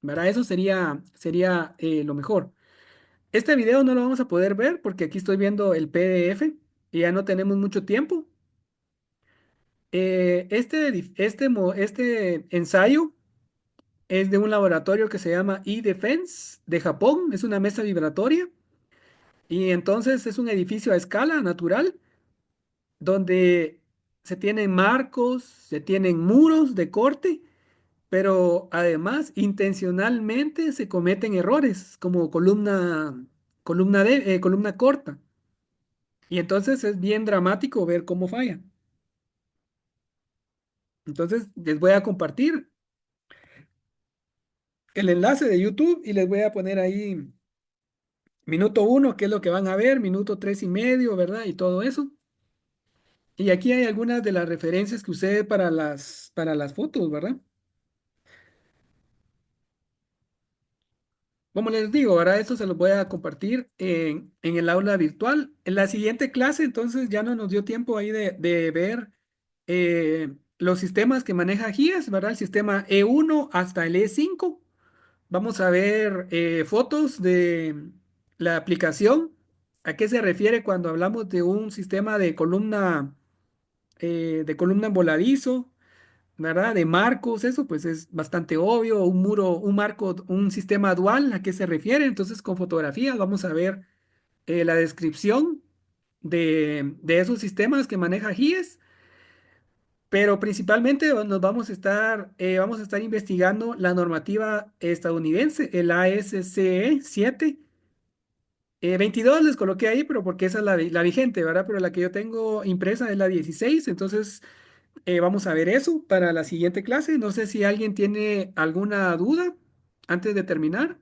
¿verdad? Eso sería lo mejor. Este video no lo vamos a poder ver porque aquí estoy viendo el PDF y ya no tenemos mucho tiempo, Este ensayo es de un laboratorio que se llama eDefense de Japón. Es una mesa vibratoria y entonces es un edificio a escala natural donde se tienen marcos, se tienen muros de corte, pero además intencionalmente se cometen errores como columna corta. Y entonces es bien dramático ver cómo falla. Entonces les voy a compartir el enlace de YouTube y les voy a poner ahí minuto uno, que es lo que van a ver, minuto 3 y medio, ¿verdad? Y todo eso. Y aquí hay algunas de las referencias que usé para las fotos, ¿verdad? Como les digo, ahora esto se los voy a compartir en el aula virtual. En la siguiente clase, entonces, ya no nos dio tiempo ahí de ver los sistemas que maneja GIES, ¿verdad? El sistema E1 hasta el E5. Vamos a ver fotos de la aplicación. ¿A qué se refiere cuando hablamos de un sistema de columna en voladizo? ¿Verdad? De marcos, eso pues es bastante obvio, un muro, un marco, un sistema dual, ¿a qué se refiere? Entonces con fotografías vamos a ver la descripción de esos sistemas que maneja GIES, pero principalmente vamos a estar investigando la normativa estadounidense, el ASCE 7. 22 les coloqué ahí, pero porque esa es la vigente, ¿verdad? Pero la que yo tengo impresa es la 16, entonces vamos a ver eso para la siguiente clase. No sé si alguien tiene alguna duda antes de terminar.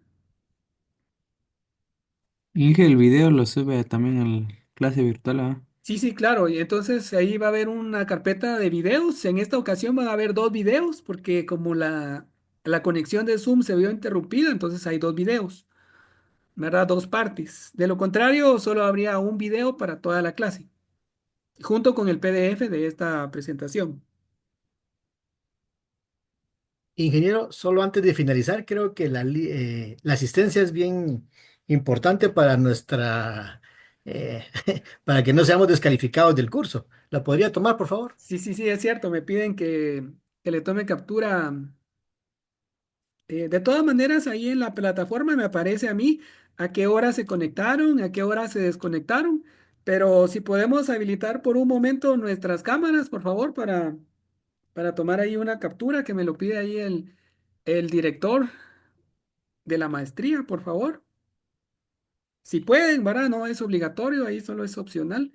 Inge, el video lo sube también al clase virtual, ¿ah? Sí, sí, claro. Y entonces ahí va a haber una carpeta de videos. En esta ocasión van a haber dos videos porque como la conexión de Zoom se vio interrumpida, entonces hay dos videos, ¿verdad? Dos partes. De lo contrario, solo habría un video para toda la clase, junto con el PDF de esta presentación. Ingeniero, solo antes de finalizar, creo que la asistencia es bien importante para eh, para que no seamos descalificados del curso. ¿La podría tomar, por favor? Sí, sí, sí, es cierto. Me piden que le tome captura. De todas maneras, ahí en la plataforma me aparece a mí a qué hora se conectaron, a qué hora se desconectaron, pero si podemos habilitar por un momento nuestras cámaras, por favor, para tomar ahí una captura que me lo pide ahí el director de la maestría, por favor. Si pueden, ¿verdad? No es obligatorio, ahí solo es opcional.